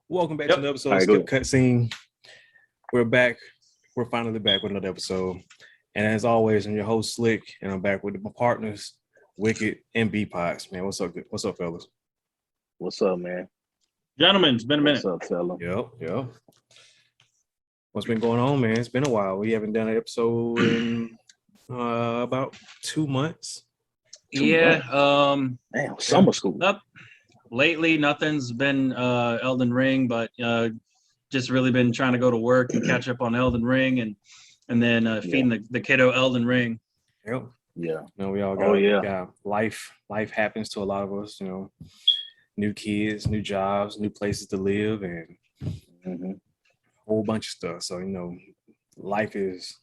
Welcome back to another episode All of right, go Skip ahead. Cutscene. We're back. We're finally back with another episode. And as always, I'm your host, Slick, and I'm back with my partners, Wicked and B-Pots. Man, what's up? What's up, fellas? What's up, man? Gentlemen, it's been a minute. What's up, fella? Yep. What's been going on, man? It's been a while. We haven't done an episode in about 2 months. Damn, summer school. Lately, nothing's been Elden Ring, but just really been trying to go to work and catch up on Elden Ring and then feeding the kiddo Elden Ring. Yep. Yeah. We all got life. Life happens to a lot of us, new kids, new jobs, new places to live, and a whole bunch of stuff. So, life is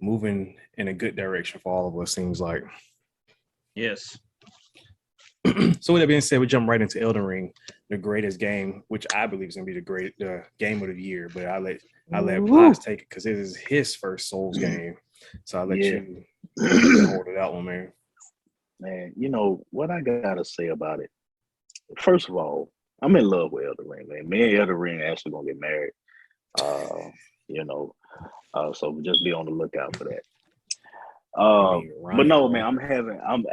moving in a good direction for all of us, seems like. Yes. So with that being said, we jump right into Elden Ring, the greatest game, which I believe is going to be the game of the year. But I let Potts take it because it is his first Souls game. So I let you hold it out one, man. Man, you know what I gotta say about it. First of all, I'm in love with Elden Ring, man. Me and Elden Ring actually gonna get married. So just be on the lookout for that. But no, man, I'm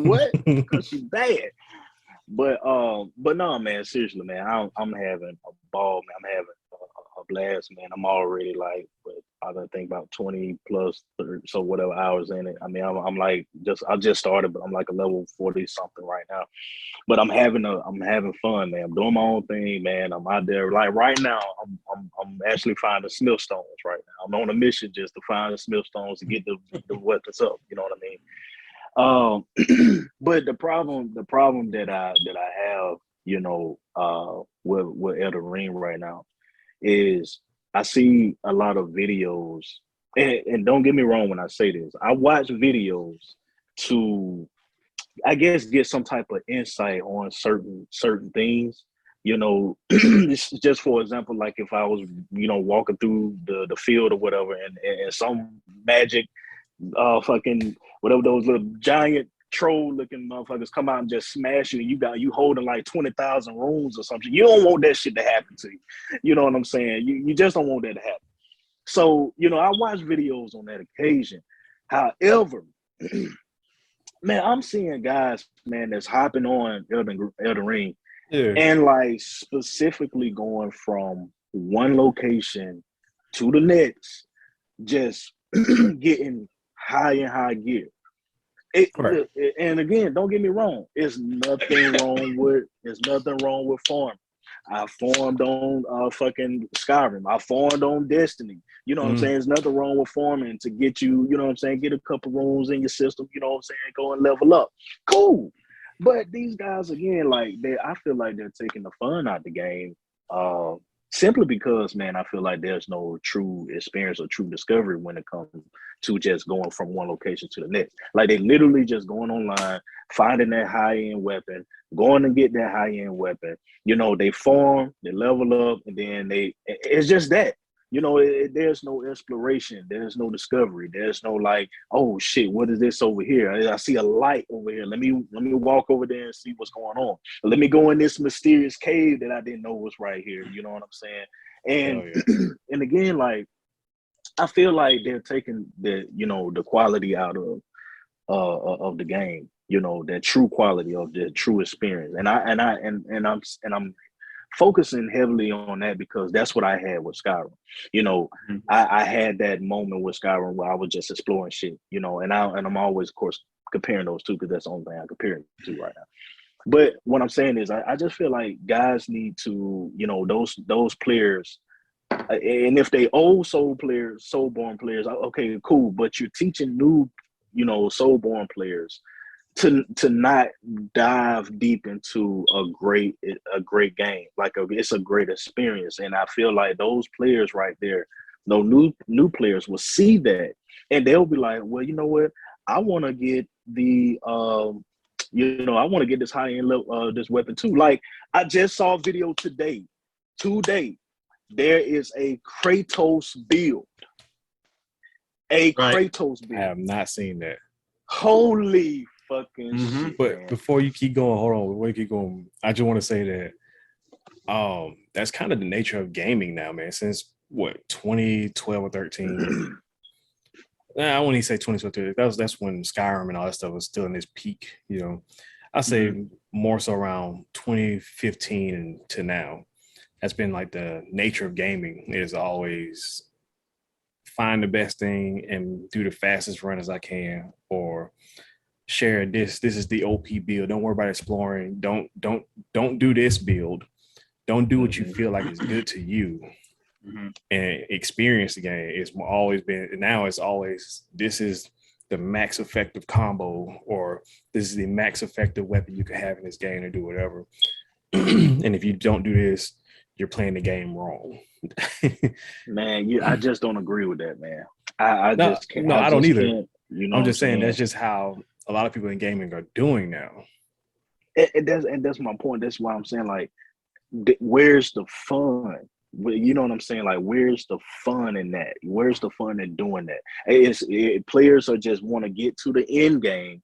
what? Because she's bad. But no, man, seriously, man, I'm having a ball, man. I'm having a blast, man. I'm already like, I don't think about 20 plus, 30, so whatever hours in it. I mean, I'm like I just started, but I'm like a level 40 something right now. But I'm having fun, man. I'm doing my own thing, man. I'm out there like right now. I'm actually finding smith stones right now. I'm on a mission just to find the smith stones to get the weapons up. You know what I mean? But the problem that I have, with Elden Ring right now is I see a lot of videos, and don't get me wrong when I say this. I watch videos to, I guess, get some type of insight on certain things. Just for example, like if I was, walking through the field or whatever, and some magic, fucking whatever those little giant troll looking motherfuckers come out and just smash you, and you holding like 20,000 runes or something. You don't want that shit to happen to you. You know what I'm saying? You just don't want that to happen. So, I watch videos on that occasion. However, man, I'm seeing guys, man, that's hopping on Elden Ring, and like specifically going from one location to the next, just getting high and high gear. And again, don't get me wrong. There's nothing wrong with farming. I farmed on fucking Skyrim. I farmed on Destiny. You know what I'm saying? There's nothing wrong with farming to get you, you know what I'm saying, get a couple runes in your system, you know what I'm saying, go and level up. Cool. But these guys, again, like I feel like they're taking the fun out the game. Simply because, man, I feel like there's no true experience or true discovery when it comes to just going from one location to the next. Like they literally just going online, finding that high-end weapon, going to get that high-end weapon. They farm, they level up, and then it's just that. There's no exploration. There's no discovery. There's no like, oh shit, what is this over here? I see a light over here. Let me walk over there and see what's going on. Let me go in this mysterious cave that I didn't know was right here. You know what I'm saying? And and again, like I feel like they're taking the quality out of the game. That true quality of the true experience. And I'm focusing heavily on that because that's what I had with Skyrim. I had that moment with Skyrim where I was just exploring shit, and I'm always, of course, comparing those two because that's the only thing I compare it to right now. But what I'm saying is I just feel like guys need to, those players, and if they old soulborn players, okay, cool, but you're teaching new, soulborn players to not dive deep into a great game. Like it's a great experience, and I feel like those players right there, no new players will see that, and they'll be like, well, you know what, I want to get I want to get this high end this weapon too. Like I just saw a video today. There is a Kratos build. Kratos build. I have not seen that. Holy fucking shit, But man. before you keep going, hold on. Before you keep going, I just want to say that That's kind of the nature of gaming now, man. Since what 2012 or 13. I wouldn't even say 2012. That's when Skyrim and all that stuff was still in its peak. I say more so around 2015 and to now. That's been like the nature of gaming is always find the best thing and do the fastest run as I can, or share this. This is the OP build. Don't worry about exploring. Don't do this build. Don't do what you feel like is good to you. And experience the game. It's always been, now it's always, this is the max effective combo, or this is the max effective weapon you can have in this game to do whatever. And if you don't do this, you're playing the game wrong. Man, I just don't agree with that, man. I no, just can't. no, I don't either. You know, I'm just saying that's just how a lot of people in gaming are doing now. And that's my point. That's why I'm saying, like, where's the fun? You know what I'm saying? Like, where's the fun in that? Where's the fun in doing that? Players are just want to get to the end game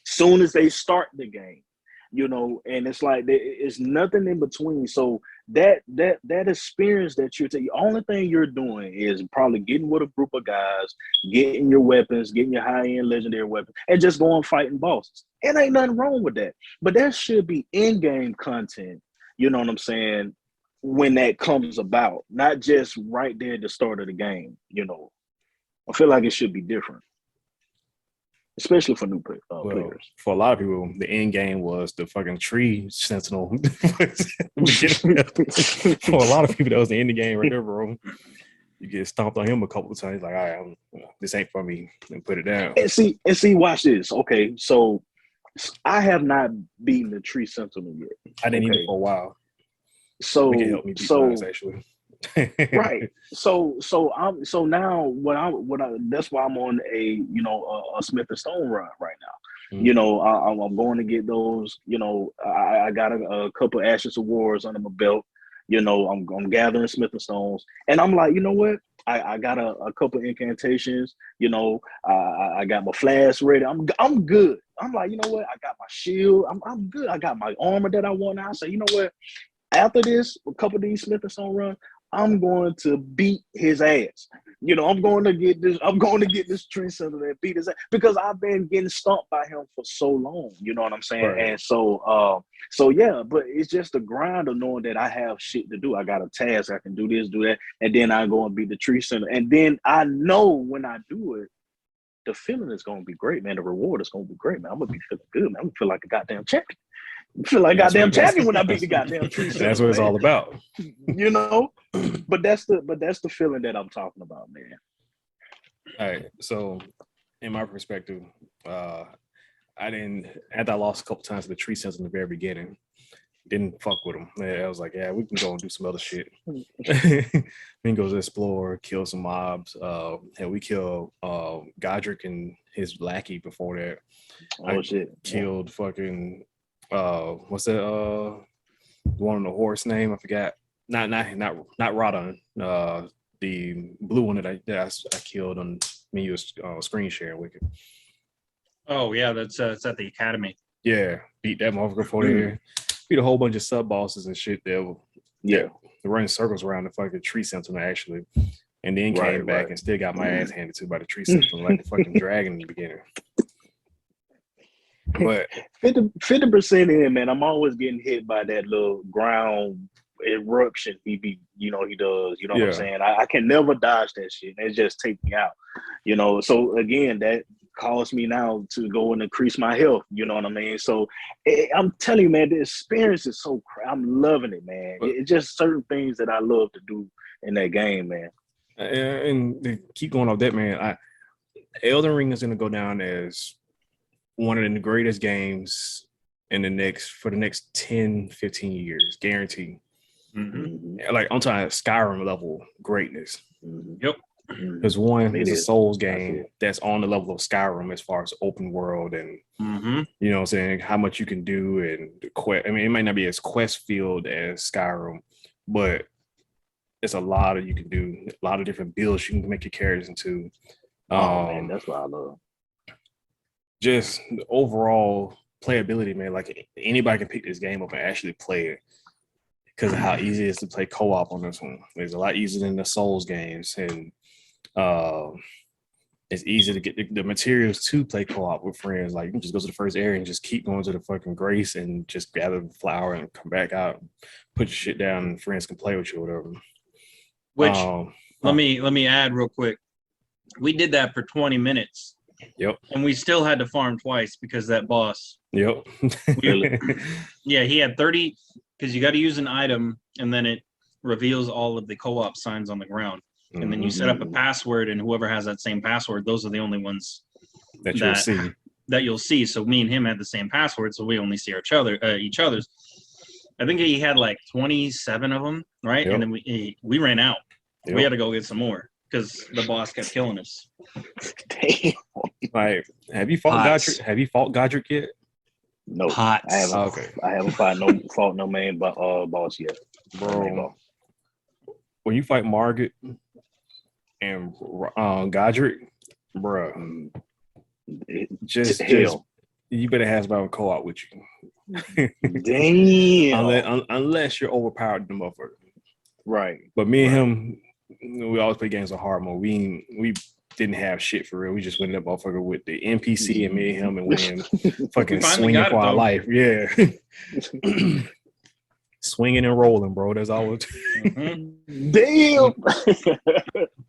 soon as they start the game, and it's like it's nothing in between. So that experience that you're taking, the only thing you're doing is probably getting with a group of guys, getting your weapons, getting your high-end legendary weapons, and just going fighting bosses. And ain't nothing wrong with that. But that should be in-game content. You know what I'm saying? When that comes about, not just right there at the start of the game. I feel like it should be different, especially for new players. For a lot of people, the end game was the fucking tree sentinel. For a lot of people, that was the end of the game right there, bro. You get stomped on him a couple of times, like, all right, this ain't for me, and put it down. And see, watch this. Okay, so I have not beaten the tree sentinel yet. I didn't either for a while. So we can help me beat mine, actually. Right. So now that's why I'm on a Smith and Stone run right now. I'm going to get those. I got a couple of Ashes Awards under my belt. I'm gathering Smith and Stones, and I'm like, you know what? I got a couple of incantations. I got my flash ready. I'm good. I'm like, you know what? I got my shield. I'm good. I got my armor that I want. I say, you know what? After this, a couple of these Smith and Stone run, I'm going to beat his ass. I'm going to get this tree center that beat his ass, because I've been getting stomped by him for so long. You know what I'm saying? Right. And so yeah, but it's just the grind of knowing that I have shit to do. I got a task. I can do this, do that, and then I go and beat the tree center. And then I know when I do it, the feeling is going to be great, man. The reward is going to be great, man. I'm going to be feeling good, man. I'm going to feel like a goddamn champion. I feel like goddamn champion when I beat the goddamn tree center. That's what it's all about. But that's the feeling that I'm talking about, man. All right. So in my perspective, after I lost a couple times to the tree sense in the very beginning, didn't fuck with them. I was like, yeah, we can go and do some other shit. We can go to explore, kill some mobs. And we killed Godric and his lackey before that. Shit. Killed fucking what's that one on the horse name? I forgot. Not Rodon. The blue one that I killed on me. You was screen sharing with it. Oh yeah, that's at the academy. Yeah, beat that motherfucker for there. Beat a whole bunch of sub bosses and shit there. Yeah, running circles around the fucking tree sentinel actually, and then came back and still got my ass handed to by the tree sentinel like the fucking dragon in the beginning. But 50% in, man, I'm always getting hit by that little ground eruption he does. You know what I'm saying? I can never dodge that shit. It just take me out. So again, that caused me now to go and increase my health. You know what I mean? So I'm telling you, man, the experience is so I'm loving it, man. It's just certain things that I love to do in that game, man. And to keep going off that, man, Elden Ring is going to go down as one of the greatest games for the next 10, 15 years, guaranteed. Like I'm talking Skyrim level greatness. Yep. Because one is a Souls game that's on the level of Skyrim as far as open world and you know what I'm saying, how much you can do and the quest. I mean, it might not be as quest filled as Skyrim, but it's a lot you can do, a lot of different builds you can make your characters into. Man, that's what I love. Just the overall playability, man. Like anybody can pick this game up and actually play it. because of how easy it is to play co-op on this one. It's a lot easier than the Souls games, and it's easy to get the materials to play co-op with friends. Like you can just go to the first area and just keep going to the fucking grace and just gather the flower and come back out, put your shit down, and friends can play with you or whatever. Which let me add real quick. We did that for 20 minutes. Yep. And we still had to farm twice because that boss. Yep. Yeah, he had 30 because you got to use an item and then it reveals all of the co-op signs on the ground. And then you set up a password, and whoever has that same password, those are the only ones that you'll see. That you'll see. So me and him had the same password, so we only see each other's. I think he had like 27 of them, right? Yep. And then we ran out. Yep. We had to go get some more because the boss kept killing us. Damn. Like, have you fought Godric? Have you fought Godric yet? No, Pots. I haven't. Okay. I haven't fought no main boss yet, bro. When you fight Margaret and Godric, bro, just you better have somebody co-op with you. Damn. Unless you're overpowered, the motherfucker. Right. But me and him, we always play games on hard mode. We didn't have shit for real. We just went that motherfucker with the NPC and me and him and went fucking swinging for our life. Yeah. Swinging and rolling, bro. That's all it. Damn.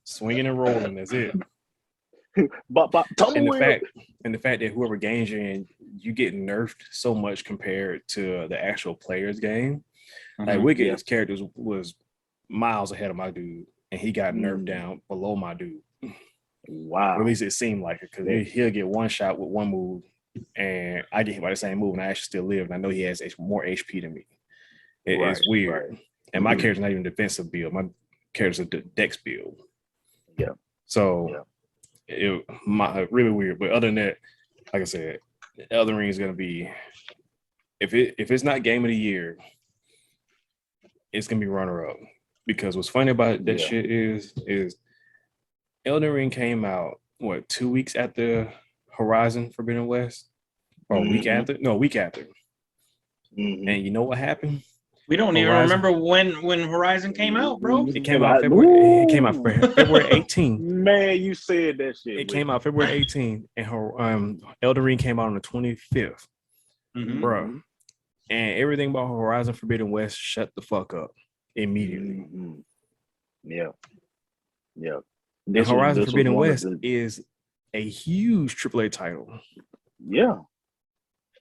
Swinging and rolling. That's it. And the fact that whoever gains you in, you get nerfed so much compared to the actual player's game. Like Wicked's character was miles ahead of my dude, and he got nerfed down below my dude. Wow. Or at least it seemed like it, because he'll get one shot with one move, and I get hit by the same move, and I actually still live, and I know he has more HP than me. It's weird. Right. And my character's not even defensive build. My character's a dex build. Yeah. So it really weird. But other than that, like I said, Elden Ring is gonna be, if it's not game of the year, it's gonna be runner up. Because what's funny about that shit is Elden Ring came out 2 weeks after Horizon Forbidden West, or a week after? No, a week after. And you know what happened? We don't even remember when Horizon came out, bro. It came out February. It came out February 18th. Man, you said that shit. It came out February 18th, and Elden Ring came out on the 25th, bro. And everything about Horizon Forbidden West shut the fuck up immediately. Yeah. Horizon Forbidden West is a huge AAA title. Yeah,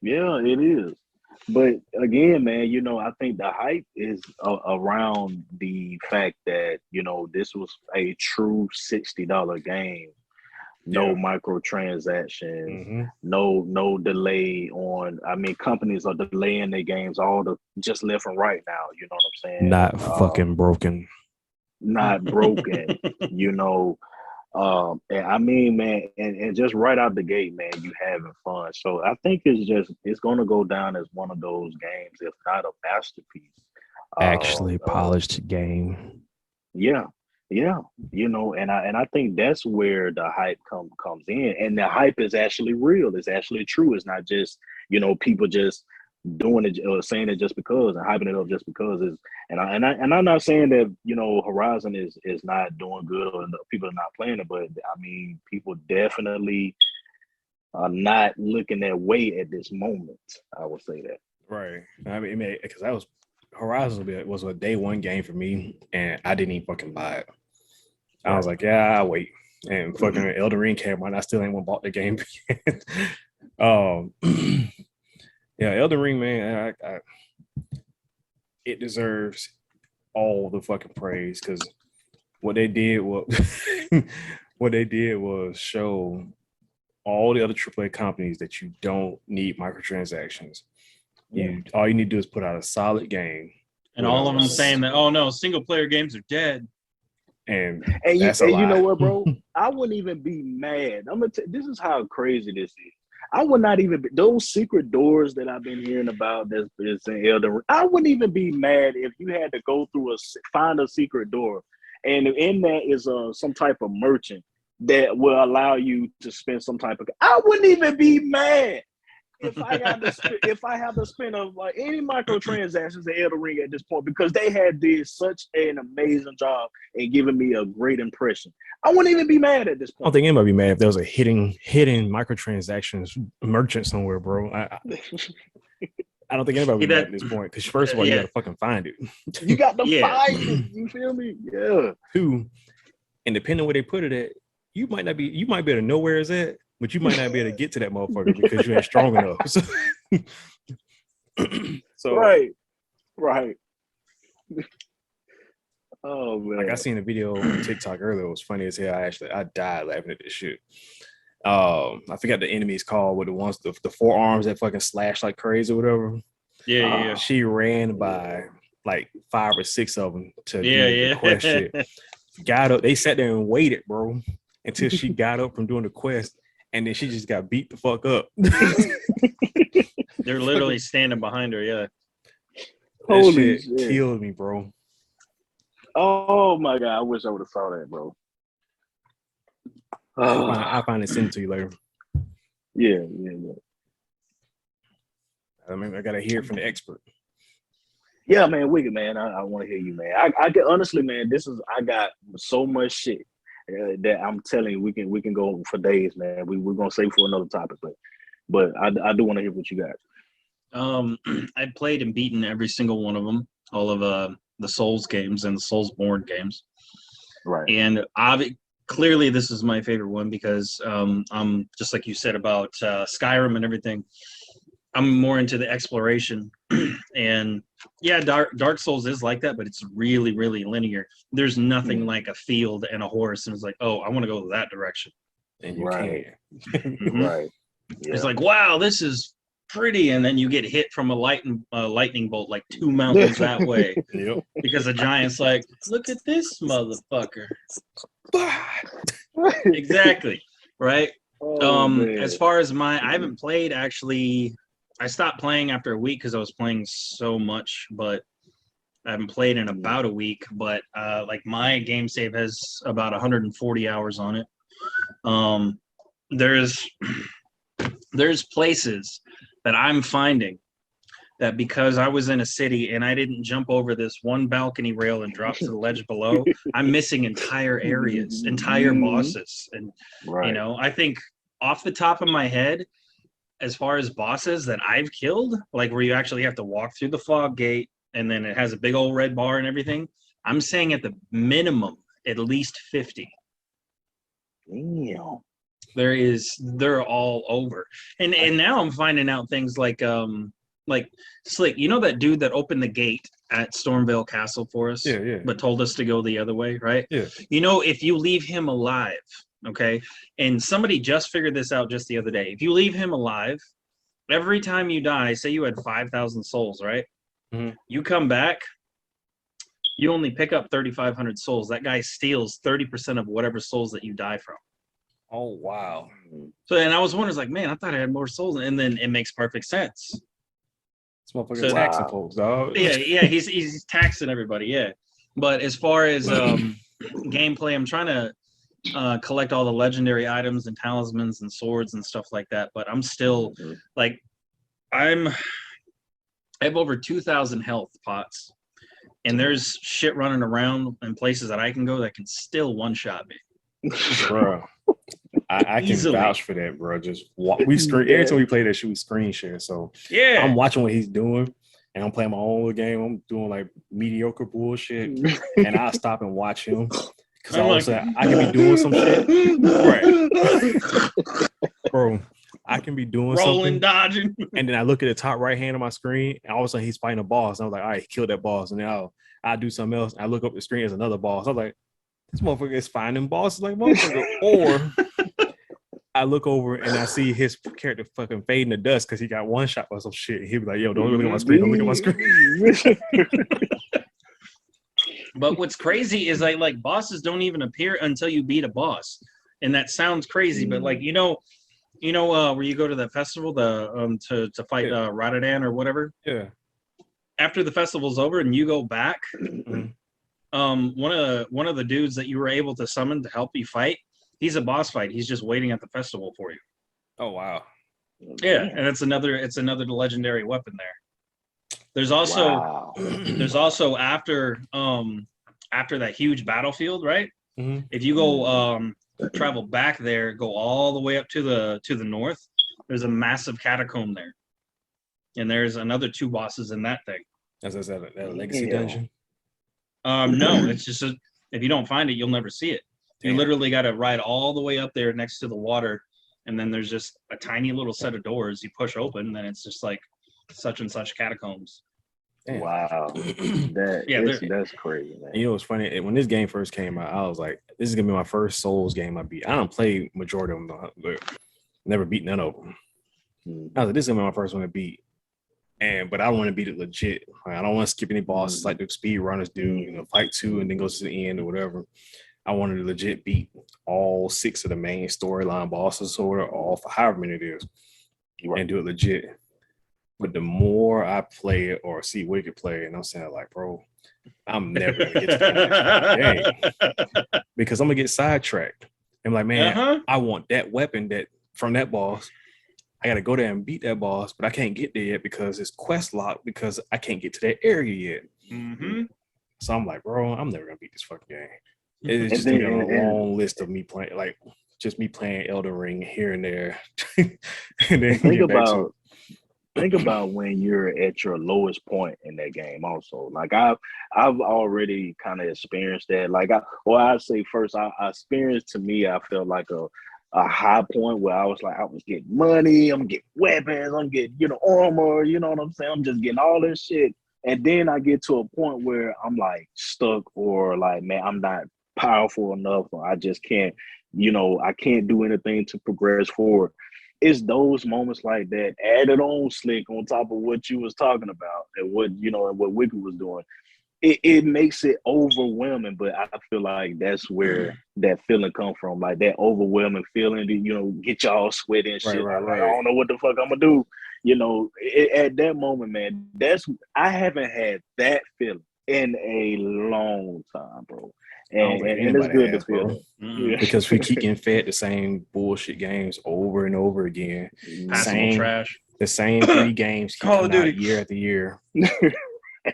it is. But again, man, I think the hype is around the fact that, this was a true $60 game. No microtransactions, no delay on. I mean, companies are delaying their games just left and right now. You know what I'm saying? Not fucking broken. Not broken. And I mean, man, and just right out the gate, man, you having fun. So I think it's going to go down as one of those games, if not a masterpiece. Actually polished game. Yeah. And I think that's where the hype comes in, and the hype is actually real. It's actually true. It's not just people just doing it or saying it just because and hyping it up just because. And I'm not saying that Horizon is not doing good or people are not playing it, but I mean people definitely are not looking that way at this moment. I would say that. Right. I mean, because Horizon was a day one game for me, and I didn't even fucking buy it. I was like, yeah, I'll wait. And fucking Elden Ring came out, and I still ain't bought the game. Yeah, Elden Ring, man, it deserves all the fucking praise, because what they did was show all the other AAA companies that you don't need microtransactions. All you need to do is put out a solid game. And all of them saying that, oh no, single player games are dead. And that's a lie. You know what, bro? I wouldn't even be mad. This is how crazy this is. I would not even be, those secret doors that I've been hearing about that's in Elden Ring. I wouldn't even be mad if you had to go through find a secret door, and in that is some type of merchant that will allow you to spend some type of. I wouldn't even be mad. if I have to spend like any microtransactions in Elden Ring at this point, because they had did such an amazing job in giving me a great impression, I wouldn't even be mad at this I don't point. think anybody would be mad if there was a hidden microtransactions merchant somewhere, bro. I don't think anybody would be mad at this point, because first of all, you gotta fucking find it. You got to find it. You feel me? Yeah. Two, and depending on where they put it at, you might be able to know where it's at, but you might not be able to get to that motherfucker because you ain't strong enough. So right. Oh man! Like I seen a video on TikTok earlier. It was funny as hell. I died laughing at this shit. I forgot the enemy's called, with the four arms that fucking slash like crazy or whatever. Yeah. She ran by like 5 or 6 of them to do the quest shit. Got up. They sat there and waited, bro, until she got up from doing the quest, and then she just got beat the fuck up. They're literally standing behind her. Yeah. Holy shit killed me, bro. Oh my god! I wish I would have saw that, bro. I'll find it, send it to you later. Yeah. I mean, I gotta hear from the expert. Yeah, man, Wicked, man. I want to hear you, man. I can honestly, man. I got so much shit that I'm telling you, we can go for days, man. We're gonna save for another topic, but I do want to hear what you got. I played and beaten every single one of them, all of the Souls games and the Soulsborne games. Right. And clearly this is my favorite one because I'm just like you said about Skyrim and everything. I'm more into the exploration. And yeah, Dark Souls is like that, but it's really, really linear. There's nothing like a field and a horse, and it's like, oh, I want to go that direction. And you can. Right. Yeah. It's like, wow, this is pretty, and then you get hit from a lightning bolt like 2 mountains that way. Yep. Because the giant's like, look at this motherfucker. Exactly. Right. As far as I haven't played actually. I stopped playing after a week because I was playing so much, but I haven't played in about a week. But like my game save has about 140 hours on it. There's places that I'm finding that because I was in a city and I didn't jump over this one balcony rail and drop to the ledge below, I'm missing entire areas, entire bosses. And, you know, I think off the top of my head, as far as bosses that I've killed, like where you actually have to walk through the fog gate and then it has a big old red bar and everything, I'm saying at the minimum, at least 50. Damn. They're all over. And now I'm finding out things like Slick, you know that dude that opened the gate at Stormvale Castle for us? Yeah. But told us to go the other way, right? Yeah. You know, if you leave him alive, okay, and somebody just figured this out just the other day. If you leave him alive, every time you die, say you had 5,000 souls, right? Mm-hmm. You come back, you only pick up 3,500 souls. That guy steals 30% of whatever souls that you die from. Oh, wow. So, and I was wondering, like, man, I thought I had more souls. And then it makes perfect sense. This motherfucker's taxing folks, dog. Yeah, he's taxing everybody, yeah. But as far as gameplay, I'm trying to collect all the legendary items and talismans and swords and stuff like that, but I'm still like I have over 2,000 health pots, and there's shit running around in places that I can go that can still one-shot me. Bro, I can vouch for that, bro. Just every time we play that shit, we screen share. So yeah, I'm watching what he's doing, and I'm playing my own little game. I'm doing like mediocre bullshit, and I stop and watch him. Because all of a sudden, I can be doing some shit. Right. Bro, I can be doing rolling, something. dodging. And then I look at the top right hand of my screen, and all of a sudden, he's fighting a boss. And I was like, all right, he killed that boss. And then I'll do something else. I look up the screen, there's another boss. I was like, this motherfucker is finding bosses like motherfucker. Or I look over and I see his character fucking fading to dust because he got one shot or some shit. He'll be like, yo, don't look at my screen. Don't look at my screen. But what's crazy is like bosses don't even appear until you beat a boss, and that sounds crazy. But like you know, where you go to the festival, to fight Rotterdam or whatever. Yeah. After the festival's over and you go back, one of the dudes that you were able to summon to help you fight, he's a boss fight. He's just waiting at the festival for you. Oh wow. Yeah, and it's another legendary weapon there. There's also after that huge battlefield, right? Mm-hmm. If you go travel back there, go all the way up to the north, there's a massive catacomb there. And there's another 2 bosses in that thing. That's that legacy dungeon. No, it's just if you don't find it, you'll never see it. You literally got to ride all the way up there next to the water, and then there's just a tiny little set of doors you push open, and then it's just like such and such catacombs. Damn. Wow, that's crazy, man. You know what's funny? When this game first came out, I was like, "This is gonna be my first Souls game I beat." I don't play majority of them, but never beat none of them. I was like, "This is gonna be my first one to beat." But I want to beat it legit. Like, I don't want to skip any bosses like the speed runners do. You know, fight 2 and then go to the end or whatever. I wanted to legit beat all 6 of the main storyline bosses or all however many it is, and do it legit. But the more I play it or see Wicked play it, and I'm saying like, bro, I'm never gonna get to the game because I'm gonna get sidetracked. I'm like, man, I want that weapon that from that boss. I gotta go there and beat that boss, but I can't get there yet because it's quest locked because I can't get to that area yet. Mm-hmm. So I'm like, bro, I'm never gonna beat this fucking game. It's just gonna be on a long list of me playing, like just me playing Elden Ring here and there. And then think about when you're at your lowest point in that game. Also, like I've already kind of experienced that. Like I'd say first, I experienced. To me, I felt like a high point where I was like, I was getting money, I'm getting weapons, I'm getting, armor, you know what I'm saying? I'm just getting all this shit. And then I get to a point where I'm like stuck or like, man, I'm not powerful enough. Or I just can't, I can't do anything to progress forward. It's those moments like that added on slick on top of what you was talking about and what, and what Wicked was doing. It makes it overwhelming, but I feel like that's where that feeling comes from, like that overwhelming feeling that, get y'all sweating and shit. Right. I don't know what the fuck I'm gonna do. At that moment, man, I haven't had that feeling in a long time, bro. And it's good to feel that. Mm-hmm. Because we keep getting fed the same bullshit games over and over again. Trash. The same 3 games keep coming out year after year.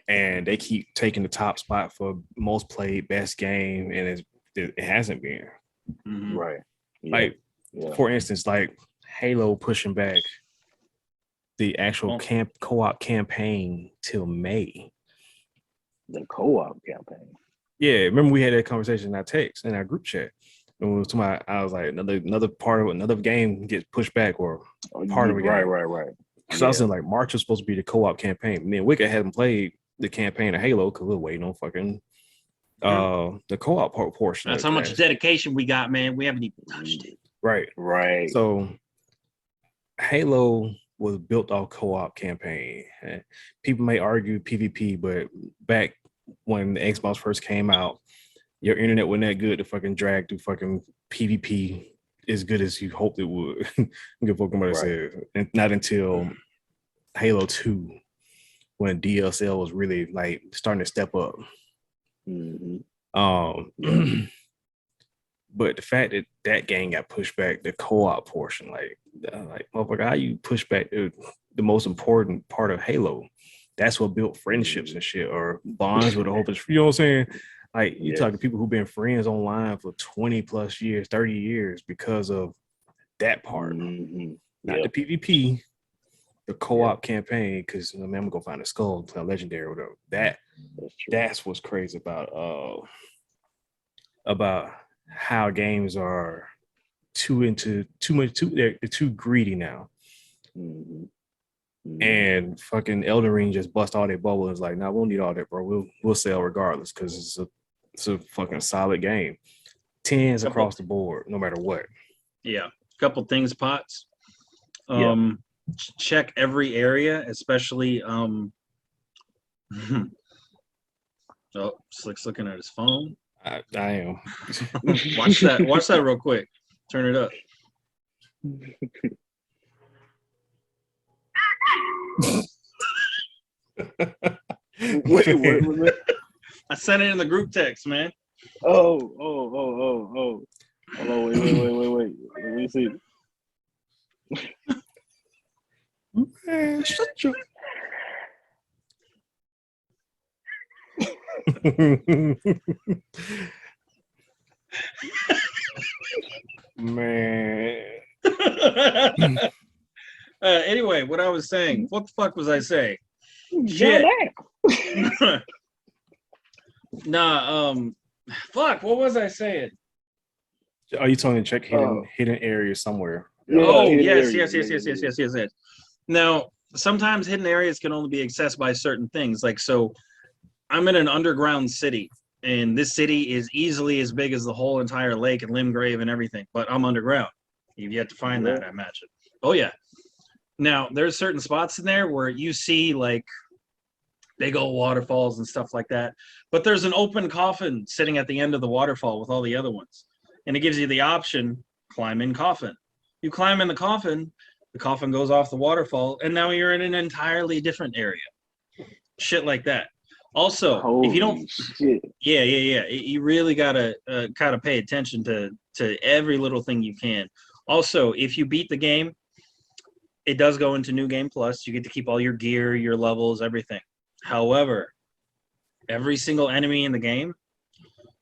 And they keep taking the top spot for most played best game, and it hasn't been. Mm-hmm. Right. Yeah. For instance, like Halo pushing back the actual co-op campaign till May. The co-op campaign. Yeah, remember we had that conversation in our text in our group chat. And we was talking about, I was like, another part of another game gets pushed back or part of a game. Right. So I was saying like March was supposed to be the co-op campaign. Me and Wicked hadn't played the campaign of Halo because we're waiting on fucking the co-op portion. That's how much dedication we got, man. We haven't even touched it. Right. So Halo was built off co-op campaign. People may argue PvP, but back when the Xbox first came out, your internet wasn't that good to fucking drag through fucking PvP as good as you hoped it would. Good fucking what I said. And not until Halo 2 when DLCL was really like starting to step up. Mm-hmm. But the fact that game got pushed back, the co-op portion, like motherfucker, how you push back the most important part of Halo? That's what built friendships and shit, or bonds with a whole bunch. You know what I'm saying? Like you talk to people who've been friends online for 20 plus years, 30 years because of that part, not the PvP. The co-op campaign, because I'm gonna go find a skull, play legendary or whatever. That's what's crazy about how games are they're too greedy now. And fucking Elden Ring just bust all their bubble. It's like, nah, we don't need all that, bro. We'll sell regardless because it's a fucking solid game. 10s across the board, no matter what. Yeah, couple things, Pots. Check every area, especially Slick's looking at his phone. I am. Watch that real quick. Turn it up. Wait. I sent it in the group text, man. Oh. Hold on, wait. Let me see. Man, shut your. Man. Anyway, what I was saying. What the fuck was I saying? Shit. Goddamn. Nah. Fuck. What was I saying? Are you telling me to check hidden areas somewhere? Yeah, Oh, hidden yes. areas. Now, sometimes hidden areas can only be accessed by certain things. Like, so I'm in an underground city, and this city is easily as big as the whole entire lake and Limgrave and everything, but I'm underground. You've yet to find that, I imagine. Oh, yeah. Now, there's certain spots in there where you see, like, big old waterfalls and stuff like that, but there's an open coffin sitting at the end of the waterfall with all the other ones, and it gives you the option, climb in coffin. You climb in the coffin goes off the waterfall, and now you're in an entirely different area. Shit like that. Also, if you don't, shit. yeah, you really gotta kind of pay attention to every little thing you can. Also, if you beat the game, it does go into New Game Plus. You get to keep all your gear, your levels, everything. However, every single enemy in the game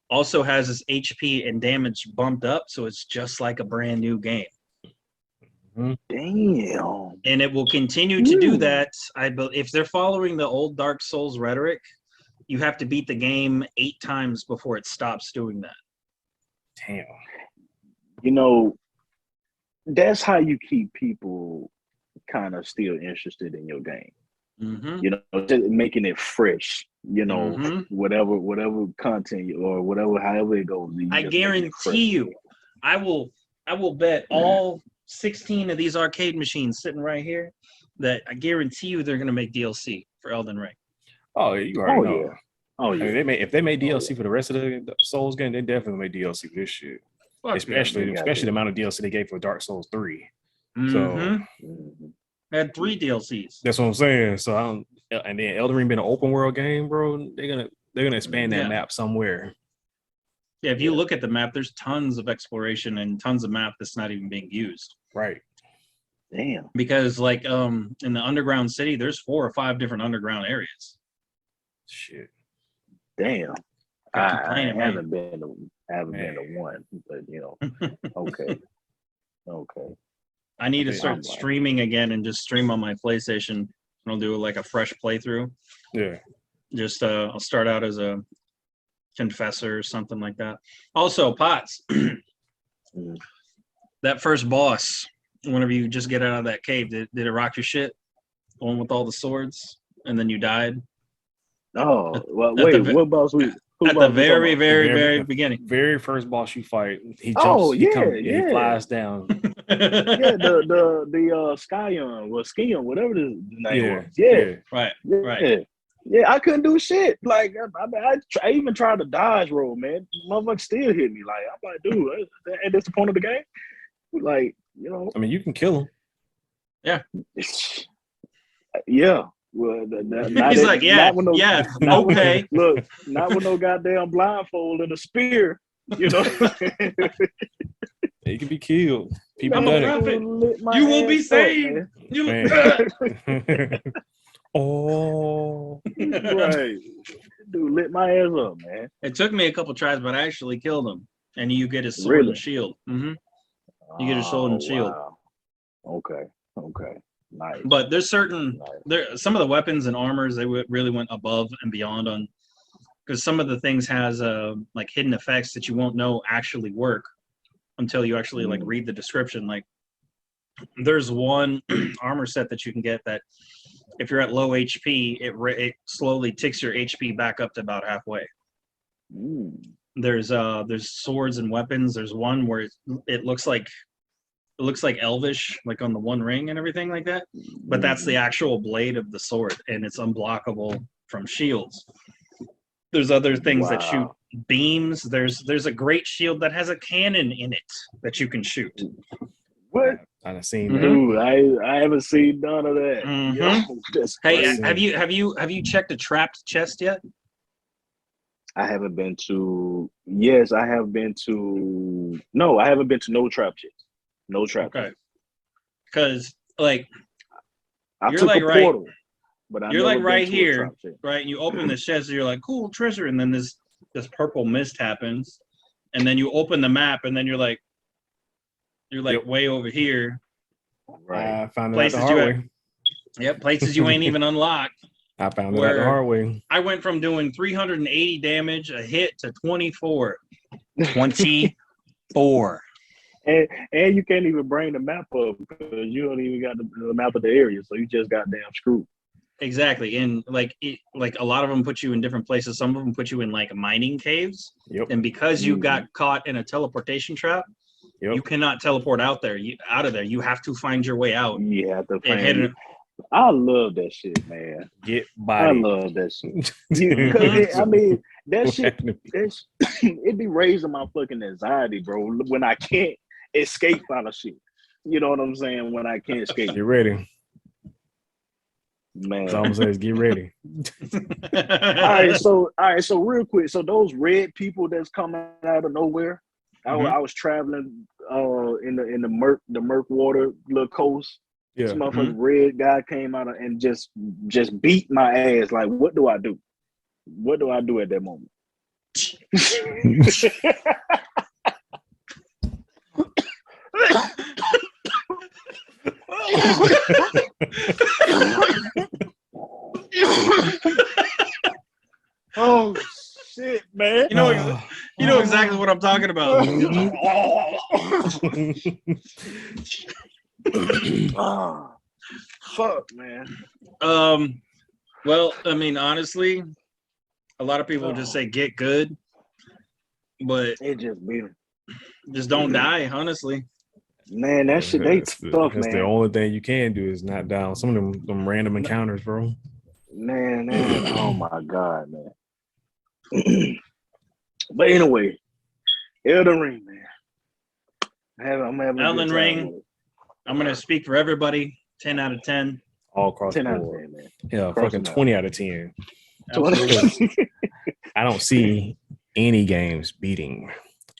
also has its HP and damage bumped up, so it's just like a brand new game. Damn. And it will continue to do that. If they're following the old Dark Souls rhetoric, you have to beat the game 8 times before it stops doing that. Damn. You know, that's how you keep people kind of still interested in your game. Mm-hmm. You know, just making it fresh. You know, whatever content or whatever, however it goes. I guarantee you, I will bet all 16 of these arcade machines sitting right here that I guarantee you they're gonna make DLC for Elden Ring. Oh, you already know. Yeah. Oh yeah. I mean, if they made DLC for the rest of the Souls game, they definitely made DLC for this shit. Especially the amount of DLC they gave for Dark Souls 3. So had 3 DLCs. That's what I'm saying. So and then Elden Ring being an open world game, bro. They're gonna expand that map somewhere. Yeah, if you look at the map, there's tons of exploration and tons of map that's not even being used. Right. Damn. Because like in the underground city, there's 4 or 5 different underground areas. Shit. Damn. I haven't been to one, but you know, okay. I need to start streaming again and just stream on my PlayStation. I'll do like a fresh playthrough. Yeah. Just I'll start out as a confessor or something like that. Also, Potts, that first boss, whenever you just get out of that cave, did it rock your shit? The one with all the swords, and then you died? Oh, well, wait, what boss we? At the very beginning. Very first boss you fight, he jumps, he flies down. Yeah, the Skyon, well, Skion, whatever the name was. Yeah. Right. Yeah, I couldn't do shit. Like, I even tried to dodge roll, man. Motherfucker still hit me. Like, I'm like, dude, and that's the point of the game. Like, you know. I mean, you can kill him. Yeah. Yeah. Well, he's like, okay. Look, not with no goddamn blindfold and a spear, you know. He can be killed. People done it. You will be saved. Oh, right. Dude, lit my ass up, man. It took me a couple tries, but I actually killed him. And you get his sword and shield. You get his sword and shield. Wow. Okay. Nice. But there's some of the weapons and armors they really went above and beyond on, because some of the things has like hidden effects that you won't know actually work until you actually like read the description. Like there's one armor set that you can get that if you're at low HP, it slowly ticks your HP back up to about halfway. There's swords and weapons. There's one where it looks like elvish, like on the One Ring and everything like that. But that's the actual blade of the sword, and it's unblockable from shields. There's other things that shoot beams. There's a great shield that has a cannon in it that you can shoot. What? I've seen that. Dude, I haven't seen none of that. Hey, have you checked a trapped chest yet? I haven't been to. Yes, I have been to. No, I haven't been to no trap chest. No trap. Okay. Because like I You're took like a right- portal, but I You're never like right been to a here, trap shit. right? And you open the shed, so you're like, cool treasure, and then this purple mist happens, and then you open the map, and then you're like Yep. way over here. Right. I found it out Places the you hard have- way. Yep, places you ain't even unlocked. I found it out Where- the hard way. I went from doing 380 damage a hit to 24. 24. And you can't even bring the map up because you don't even got the map of the area, so you just got damn screwed. Exactly. And like a lot of them put you in different places. Some of them put you in like mining caves. Yep. And because you got caught in a teleportation trap, Yep. you cannot teleport out there. Out of there. You have to find your way out. You have to And find hit it. I love that shit, man. Get I body. love that shit. I mean, that shit, it be raising my fucking anxiety, bro, when I can't escape out of shit. You know what I'm saying? When I can't escape. Get ready. Man. That's all I'm saying is get ready. All right, so real quick. So those red people that's coming out of nowhere, I was traveling in the murk water little coast. Yeah. This motherfucking red guy came out and just beat my ass. Like, what do I do? What do I do at that moment? Oh shit, man! You know exactly what I'm talking about. Oh, fuck, man. Well, I mean, honestly, a lot of people just say get good, but It just beat him. just don't die. Honestly, Man, that shit they That's tough, that's man. the only thing you can do is not down. Some of them random encounters, bro. Man, oh my god, man. But anyway, Elden Ring, man. I'm having a Elden good time Ring. with it. I'm gonna speak for everybody. 10 out of 10. All across 10 the out of board. 10, man. Yeah, Across fucking the 20 out of 10. Absolutely. I don't see any games beating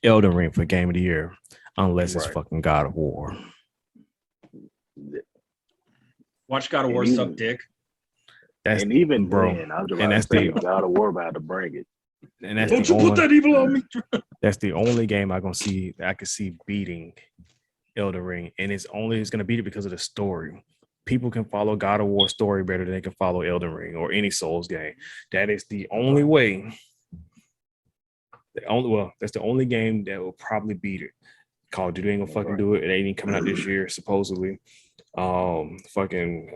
Elden Ring for Game of the Year unless it's Right. fucking God of War. Watch God of War And suck even- dick. That's And even bro, then, I was and about to that's say, the- God of War about to bring it. and that's Don't the you put only that evil on me? that's the only game I could see beating Elden Ring, and it's gonna beat it because of the story. People can follow God of War story better than they can follow Elden Ring or any Souls game. That is the only way. That's the only game that will probably beat it. Call of Duty ain't gonna fucking do it. It ain't even coming out this year, supposedly. Fucking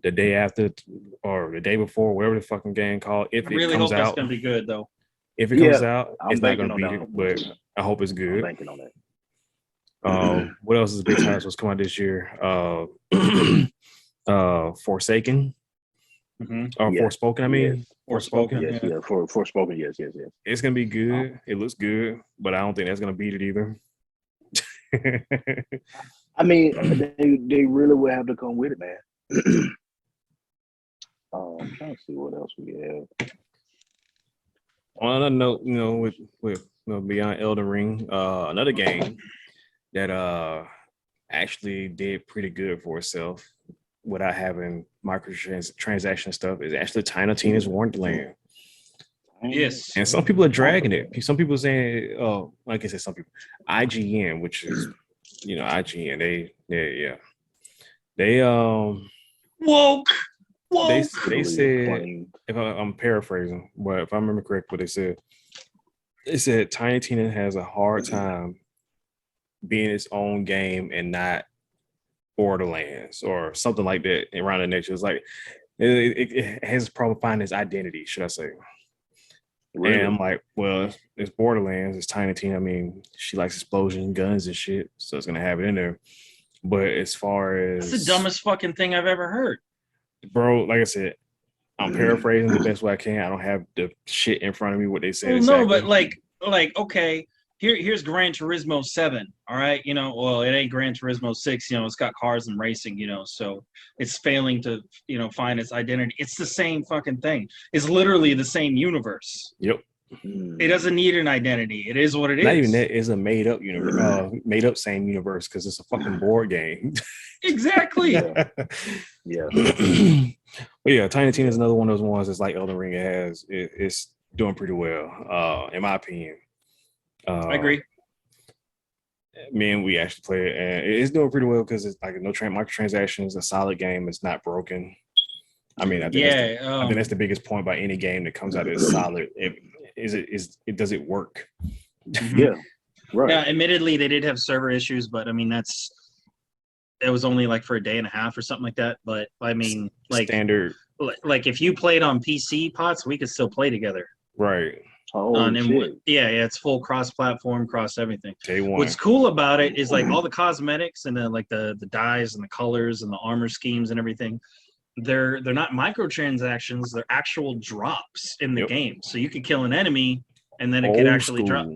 the day after or the day before, whatever the fucking game called. If I it really comes hope that's out, gonna be good though. if it comes out, I'm it's not banking gonna on beat that it, one, but too. I hope it's I'm good. banking on that. What else is big titles was coming out this year? Forsaken or Yes. Forspoken. I mean, Yes. Forspoken. Yes, Yeah. yeah. Forspoken, yes. it's gonna be good. It looks good, but I don't think that's gonna beat it either. I mean, they really will have to come with it, man. I'm trying to see what else we have. On another note, with beyond Elden Ring, another game that actually did pretty good for itself without having microtransaction stuff is actually Tiny Tina's Wonderland. Yes. And some people are dragging it. Some people saying, like I said, some people, IGN, which is, IGN, they Woke. they said, if I'm paraphrasing, but if I remember correct, what they said Tiny Tina has a hard time being its own game and not Borderlands or something like that around the nature. It's like it has a problem finding its identity, should I say? Really? And I'm like, well, it's Borderlands, it's Tiny Tina. I mean, she likes explosions, guns, and shit, so it's gonna have it in there. But as far as That's the dumbest fucking thing I've ever heard. bro, like I said, I'm paraphrasing the best way I can. I don't have the shit in front of me what they said. Well, exactly. no, but like okay, here's Gran Turismo 7. All right, well, it ain't Gran Turismo 6. It's got cars and racing. So it's failing to find its identity. It's the same fucking thing. It's literally the same universe. Yep. It doesn't need an identity. It is what it is. Not even that. It's a made up universe, made up same universe because it's a fucking board game. Exactly. Yeah. But yeah, Tiny Tina is another one of those ones that's like Elden Ring. It's doing pretty well, in my opinion. I agree. Me and we actually play it, and it's doing pretty well because it's like no microtransactions, a solid game. It's not broken. I mean, I think that's the biggest point by any game that comes out that's solid. Does it work? Yeah, right. Yeah, admittedly, they did have server issues, but I mean, it was only like for a day and a half or something like that. But I mean, like standard, like if you played on PC pots, we could still play together. Right. Oh shit. Yeah, it's full cross-platform, cross everything. Day one. What's cool about it is like all the cosmetics and like the dyes and the colors and the armor schemes and everything. They're not microtransactions. They're actual drops in the game. So you could kill an enemy, and then it could actually drop.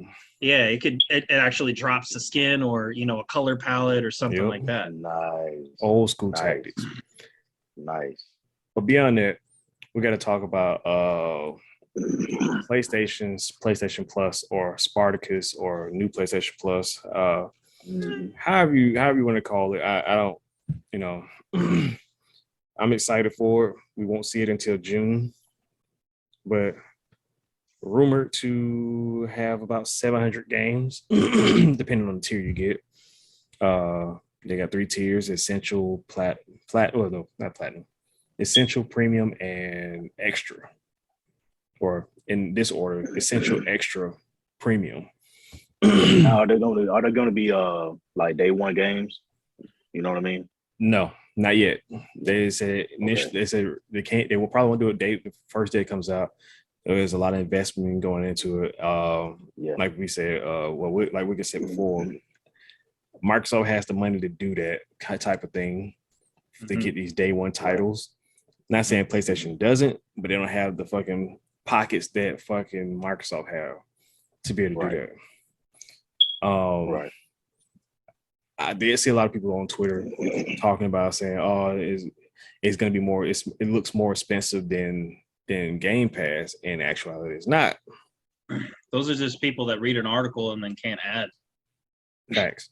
Yeah, it actually drops the skin or a color palette or something like that. Nice. Old school tactics. Nice. But beyond that, we got to talk about PlayStation Plus or Spartacus or new PlayStation Plus. However you want to call it. I don't. I'm excited for it. We won't see it until June, but rumored to have about 700 games, depending on the tier you get. They got 3 tiers: essential, not platinum, essential, premium, and extra. Or in this order, essential, extra, premium. Now, are they gonna be like day one games? You know what I mean? No, not yet. They said initially they said they can't. They will probably want to do a date the first day it comes out. There's a lot of investment going into it. Like we said, like we said before, Microsoft has the money to do that type of thing to get these day one titles. Not saying PlayStation doesn't, but they don't have the fucking pockets that fucking Microsoft have to be able to do that. I did see a lot of people on Twitter talking about saying, "Oh, it's going to be more. It looks more expensive than Game Pass." In actuality, it's not. Those are just people that read an article and then can't add. Facts.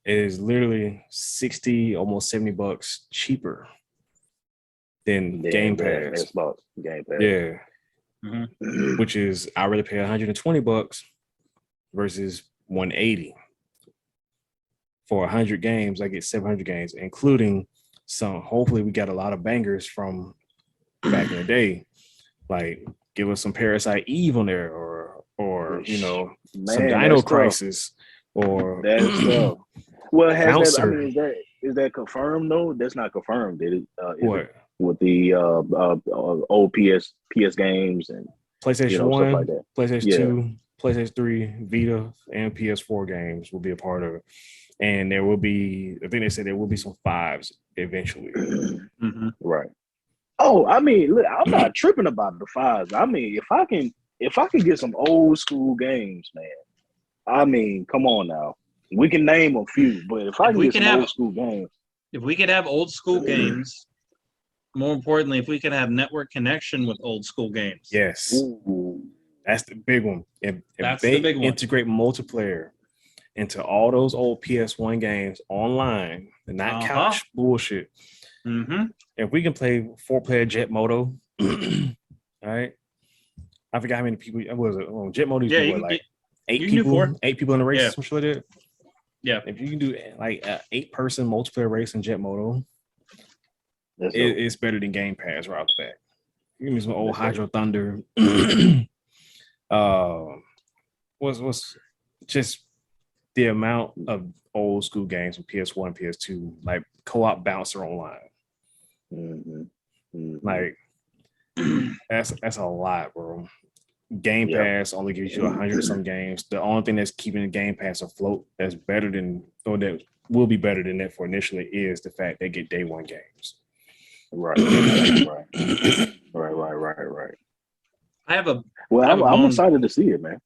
It is literally 60, almost $70 cheaper than Game Pass. Xbox Game Pass. Yeah. Which is I rather pay $120 versus $180. For 100 games, I get 700 games, including some. Hopefully, we got a lot of bangers from back in the day. Like, give us some Parasite Eve on there, or some Dino Crisis, or that's tough. Well, is that confirmed though? That's not confirmed. What with the old PS games and PlayStation 1, stuff like that. PlayStation 2, PlayStation 3, Vita, and PS4 games will be a part of it. And there will be, I think they said there will be some 5s eventually. Right. Oh, I mean, look, I'm not tripping about the 5s. I mean, if I can get some old school games, man. I mean, come on now. We can name a few, but if I can get some old school games. If we could have old school games, more importantly, if we could have network connection with old school games. Yes. Ooh. That's the big one. If the big one. Integrate multiplayer into all those old PS1 games online and not couch bullshit. If we can play 4-player Jet Moto, all right. I forgot how many people. Was it? Jet Moto. Yeah, like 8 people. 8 people in the race. Yeah. Some shit like that. Yeah. If you can do like 8-person multiplayer race in Jet Moto, it's better than Game Pass right off the bat. Give me some old Hydro Thunder. Was just the amount of old school games from PS1 and PS2, like co-op bouncer online. Like that's a lot, bro. Game Pass only gives you 100 some games. The only thing that's keeping the Game Pass afloat that's better than, or that will be better than that for initially, is the fact they get day one games. Right. I'm excited to see it, man.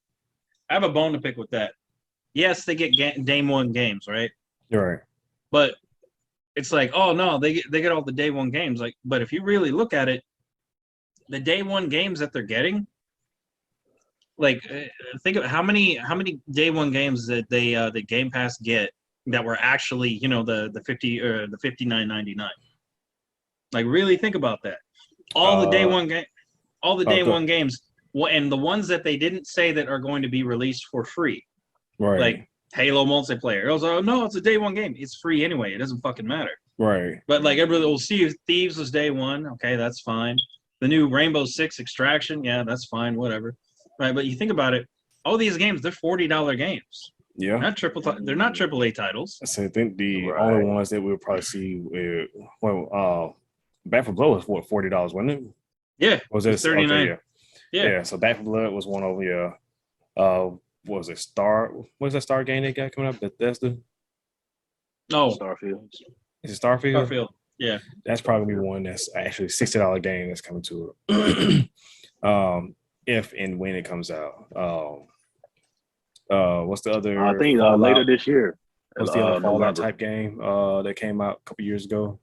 I have a bone to pick with that. Yes, they get day one games, right? Right. But it's like, oh no, they get all the day one games. Like, but if you really look at it, the day one games that they're getting, like think of how many day one games that they the Game Pass get that were actually, you know, the 50 or the 59.99. Like really think about that. All the day one game, all the day one games, and the ones that they didn't say that are going to be released for free, Right. like Halo multiplayer. It was no, it's a day one game. It's free anyway. It doesn't fucking matter. Right. But like everybody will see Thieves was day one. Okay, that's fine. The new Rainbow Six Extraction, yeah, that's fine. Whatever. Right. But you think about it, all these games, they're $40 games. Yeah. They're not AAA titles. So I think the only ones that we'll probably see, Back 4 Blood was what, $40, wasn't it? Yeah. Was it 39? Okay, yeah. So Back 4 Blood was one over. Yeah. What was it? What's that Star game they got coming up? Bethesda. Oh, Starfield. Is it Starfield? Starfield. Yeah. That's probably one that's actually $60 game that's coming to it. If and when it comes out. What's the other? I think later this year. What's the other Fallout November. type game that came out a couple years ago?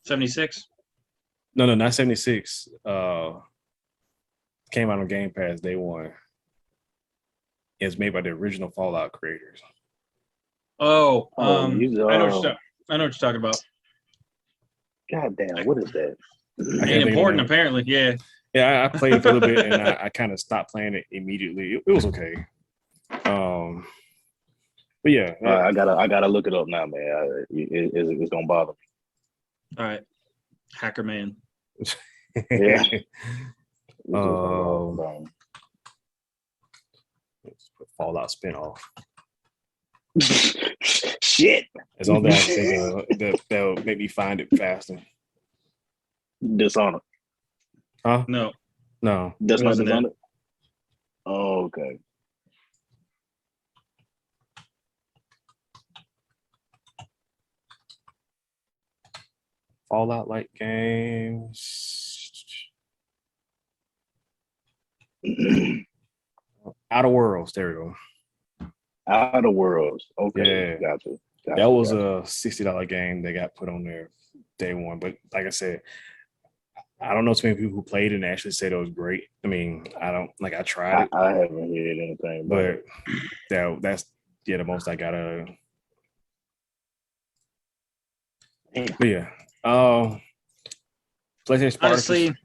76? No, not 76. Came out on Game Pass day one. It's made by the original Fallout creators. Oh, I know what you're talking about. God damn, what is that? Ain't important, apparently. Yeah. Yeah, I played for a little bit and I kind of stopped playing it immediately. It was okay. But yeah, I gotta look it up now, man. It's gonna bother me. All right, Hacker Man. Yeah. Fallout spinoff. Shit. It's only I think that'll make me find it faster. Dishonored. Huh? No. That's not Dishonored. Oh, okay. Fallout like games. Outer Worlds. There we go. Outer Worlds. Okay. Yeah. Gotcha. That was a $60 game that got put on there day one. But like I said, I don't know too many people who played it and actually said it was great. I mean, I tried it. I haven't heard anything. But that's the most I got out of it. But yeah. PlayStation Spartacus. Honestly,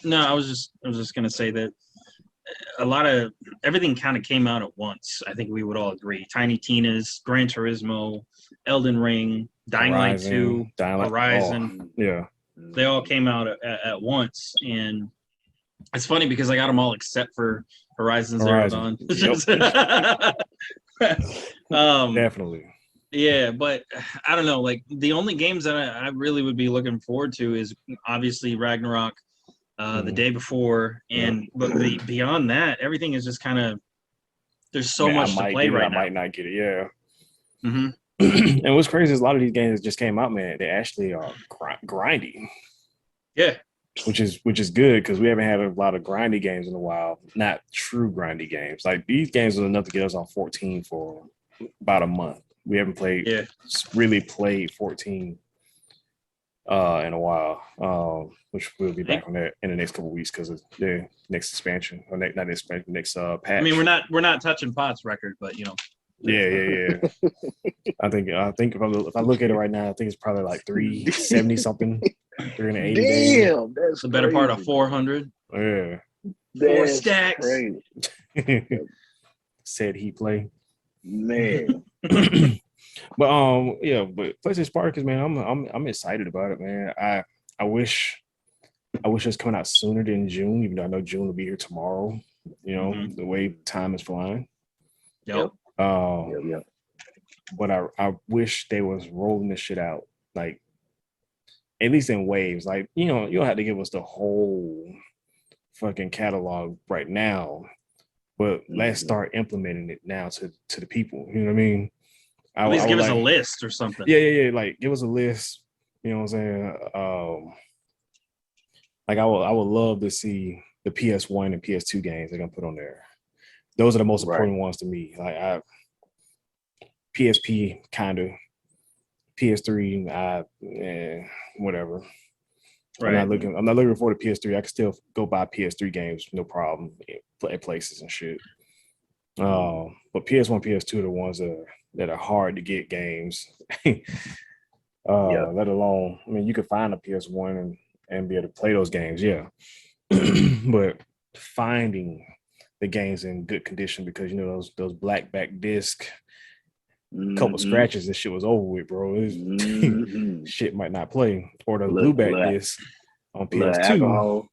no, I was just gonna say that a lot of everything kind of came out at once. I think we would all agree. Tiny Tina's, Gran Turismo, Elden Ring, Dying Light 2, Horizon. Yeah. They all came out at once. And it's funny because I got them all except for Horizon Zero Dawn. Definitely. Yeah, but I don't know. Like the only games that I really would be looking forward to is obviously Ragnarok, the day before, and but beyond that, everything is just kind of there's so much to play right now. I might not get it. Yeah. Mm-hmm. And what's crazy is a lot of these games that just came out, man. They actually are grindy. Yeah. Which is good because we haven't had a lot of grindy games in a while. Not true grindy games. Like these games are enough to get us on 14 for about a month. We haven't really played 14 in a while, which we'll be back on that in the next couple of weeks because of the next expansion or not expansion, next patch. I mean, we're not touching Pot's record, but you know. Yeah. I think if I look at it right now, I think it's probably like 370 something, 380 days. Damn, that's the better part of 400. Yeah. 4 stacks. Crazy. Said he play. Man. But PlayStation Spartacus, man, I'm excited about it, man. I wish it was coming out sooner than June, even though I know June will be here tomorrow. You know, the way time is flying. Yep. But I wish they was rolling this shit out, like at least in waves. Like, you know, you don't have to give us the whole fucking catalog right now, but let's start implementing it now to the people. You know what I mean? At least give us a list or something. Yeah. Like give us a list. You know what I'm saying? Like I would love to see the PS1 and PS2 games they're gonna put on there. Those are the most important ones to me. Like PSP kind of, PS3, whatever. I'm Right. not looking. I'm not looking for the PS3. I can still go buy PS3 games, no problem, at places and shit. But PS1, PS2 are the ones that are hard to get games. Yeah. Let alone, I mean, you could find a PS1 and be able to play those games, yeah. But finding the games in good condition, because you know those black back disc, couple scratches, this shit was over with, bro. Shit might not play. Or the blue back disc on PS2,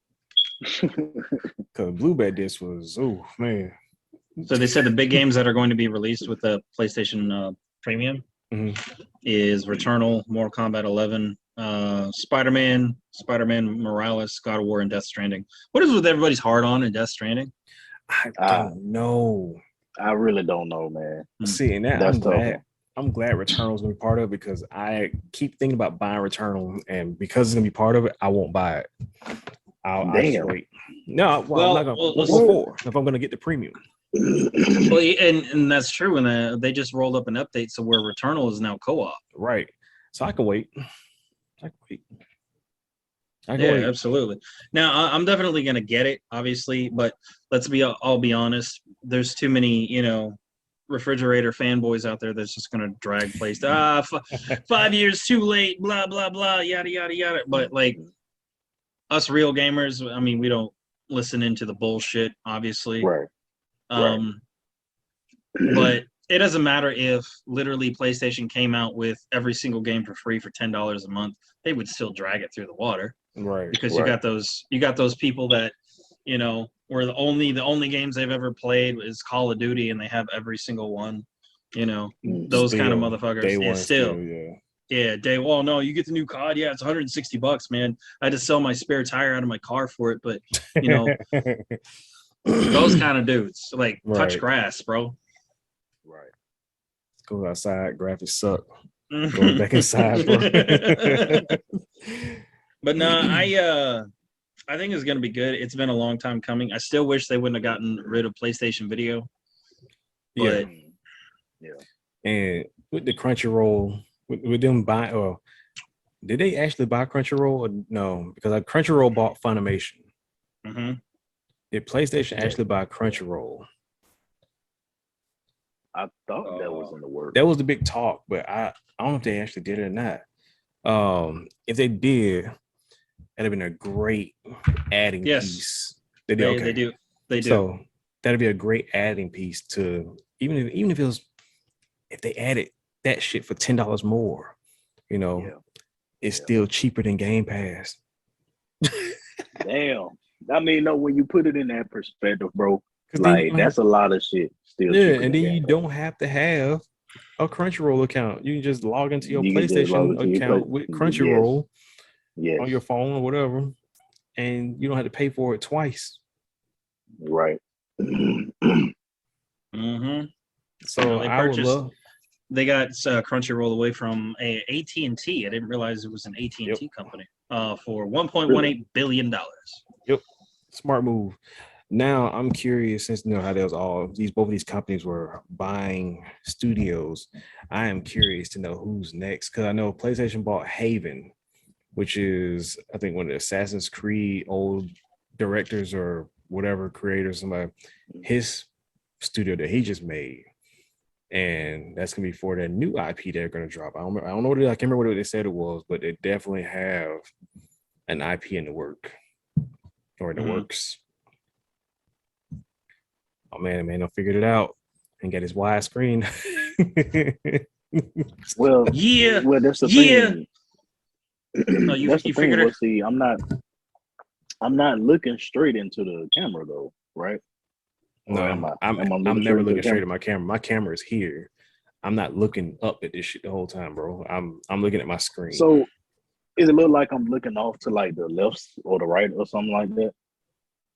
because blue back disc was, oh man. So they said the big games that are going to be released with the PlayStation Premium is Returnal, Mortal Kombat 11, Spider-Man Morales, God of War, and Death Stranding. What is with everybody's hard on in Death Stranding? I don't know. I really don't know, man. Seeing that, I'm glad Returnal's gonna be part of it, because I keep thinking about buying Returnal, and because it's gonna be part of it, I won't buy it. I'll just wait. No, well, I'm not gonna before if I'm gonna get the premium. Well, and that's true. And they just rolled up an update, so where Returnal is now co-op. Right. So I can wait. I can wait. Absolutely. Now I'm definitely gonna get it, obviously, but I'll be honest. There's too many, refrigerator fanboys out there that's just gonna drag PlayStation. 5 years too late. Blah blah blah. Yada yada yada. But like us real gamers, I mean, we don't listen into the bullshit, obviously. Right. But it doesn't matter if literally PlayStation came out with every single game for free for $10 a month. They would still drag it through the water, right? Because you got those people that, where the only games they've ever played is Call of Duty, and they have every single one. Those kind of motherfuckers. Day one. No, you get the new COD. Yeah, it's $160, man. I had to sell my spare tire out of my car for it, but those kind of dudes, like, touch grass, bro. Right. Go outside. Graphics suck. Going back inside, bro. But no, I think it's gonna be good. It's been a long time coming. I still wish they wouldn't have gotten rid of PlayStation Video. But and with the Crunchyroll, with them buying, or did they actually buy Crunchyroll or no? Because Crunchyroll bought Funimation. Did PlayStation actually buy Crunchyroll? I thought that was in the works. That was the big talk, but I don't know if they actually did it or not. If they did, that'd have been a great adding piece. They do. So that'd be a great adding piece to even if it was, if they added that shit for $10 more, it's still cheaper than Game Pass. Damn. I mean, no, when you put it in that perspective, bro, like that's a lot of shit still. Yeah, and then you don't have to have a Crunchyroll account. You can just log into your PlayStation account with Crunchyroll on your phone or whatever, and you don't have to pay for it twice. Right. So they got Crunchyroll away from AT&T. I didn't realize it was an AT&T company for $1.18 billion. Yep, smart move. Now I'm curious, since how there's both of these companies were buying studios. I am curious to know who's next, because I know PlayStation bought Haven, which is I think one of the Assassin's Creed old directors or whatever creators, somebody, his studio that he just made, and that's gonna be for that new IP they're gonna drop. I don't know what I can't remember what they said it was, but they definitely have an IP in the work or in the works. Oh man, I figured it out and got his widescreen. well, that's the thing. No, you figured it. See, I'm not looking straight into the camera though, right? No, I'm never looking straight at my camera. My camera is here. I'm not looking up at this shit the whole time, bro. I'm looking at my screen. So is it look like I'm looking off to like the left or the right or something like that?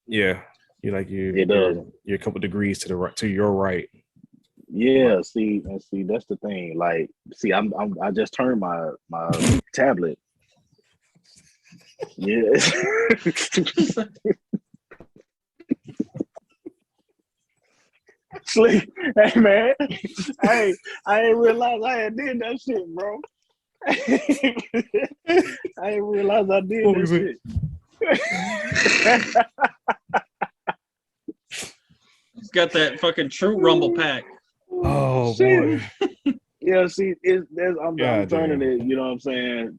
Yeah. You're a couple degrees to the right, to your right. Yeah, right. See, that's the thing. Like, see, I just turned my tablet. Yeah. Sleep. Hey man. Hey, I ain't realized I had did that shit, bro. I didn't realize I did What was that shit. He's got that fucking true rumble pack. Oh Shit. boy. Yeah, see, I'm turning it. You know what I'm saying?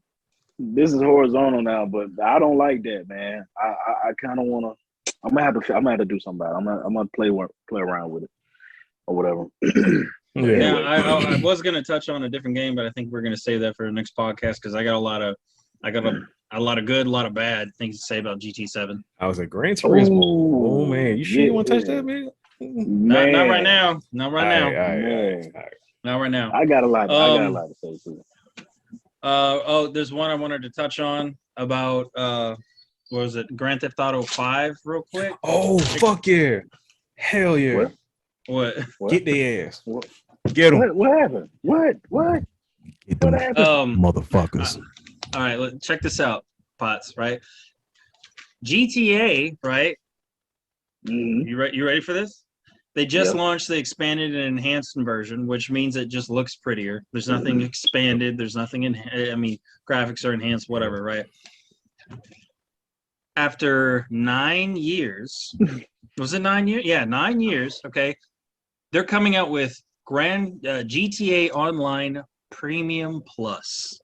This is horizontal now, but I don't like that, man. I kind of want to. I'm gonna have to do something about it. I'm gonna play around with it or whatever. Yeah. Anyway. I was gonna touch on a different game, but I think we're gonna save that for the next podcast because I got a lot of good, a lot of bad things to say about GT7. I was at Gran Turismo. Ooh, Oh man, you sure you want to touch that, man? Not right now. Not right now. All right. Not right now. I got a lot to say too. There's one I wanted to touch on about what was it? Grand Theft Auto 5 real quick. Oh fuck yeah. Hell yeah. What? Get their ass. What? Get them. What happened? What? Get them happened? motherfuckers. All right, check this out, Potts, right? GTA, right? Mm-hmm. You ready for this? They just launched the expanded and enhanced version, which means it just looks prettier. There's nothing expanded. There's nothing graphics are enhanced, whatever, right? After 9 years, was it 9 years? Yeah, 9 years. Okay, they're coming out with GTA Online Premium Plus.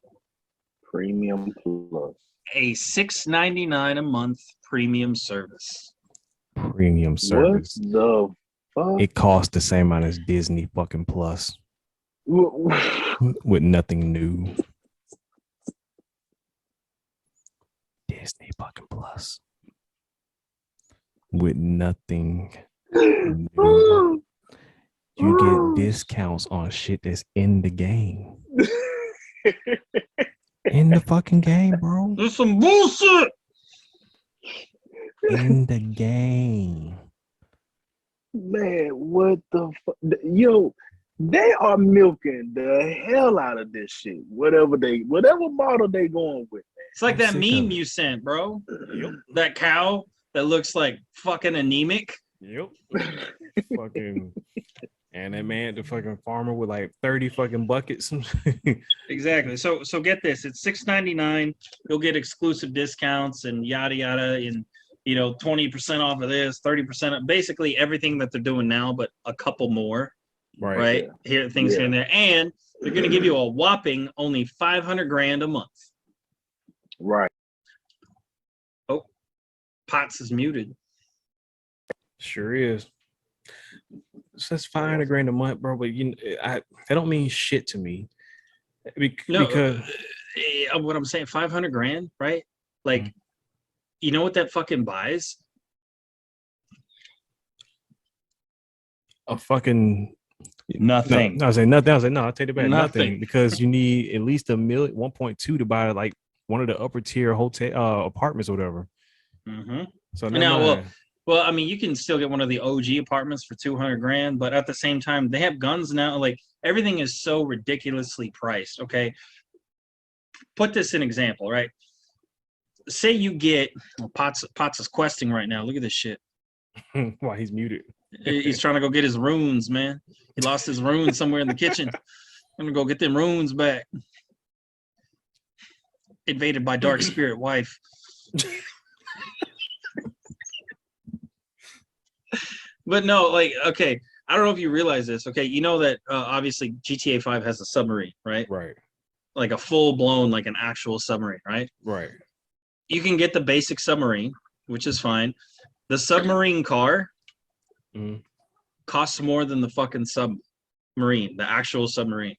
Premium Plus. A $6.99 a month premium service. Premium service. What the fuck? It costs the same amount as Disney fucking Plus with nothing new. Disney fucking Plus with nothing new. You get discounts on shit that's in the game. In the fucking game, bro. There's some bullshit. In the game. Man, what the fuck? Yo, they are milking the hell out of this shit. Whatever model they going with, man. It's like that meme you sent, bro. Yep. That cow that looks like fucking anemic. Yep. Fucking. And that man, the fucking farmer with like 30 fucking buckets. Exactly. So get this. It's $6.99. You'll get exclusive discounts and yada yada, and 20% off of this, 30% of basically everything that they're doing now, but a couple more. Right. Yeah. Here and there. And they're gonna give you a whopping only $500,000 a month. Right. Oh, Potts is muted. Sure is. So that's $500,000 a month, bro. But that don't mean shit to me. Because what I'm saying, $500,000, right? Like, you know what that fucking buys? A fucking nothing. No, I was saying nothing. I was like, no, I'll take it back. Nothing. Because you need at least $1 million, 1.2 to buy like one of the upper tier hotel apartments or whatever. Mm-hmm. So now, well, I mean, you can still get one of the OG apartments for $200,000, but at the same time, they have guns now. Like, everything is so ridiculously priced. Okay, put this in example, right? Say you get Potts is questing right now. Look at this shit. Why he's muted? He's trying to go get his runes, man. He lost his runes somewhere in the kitchen. I'm gonna go get them runes back. Invaded by dark spirit wife. But no, like, okay, I don't know if you realize this. Okay, you know that obviously GTA 5 has a submarine, right? Right. Like a full blown, like an actual submarine, right? Right. You can get the basic submarine, which is fine. The submarine car costs more than the fucking submarine, the actual submarine.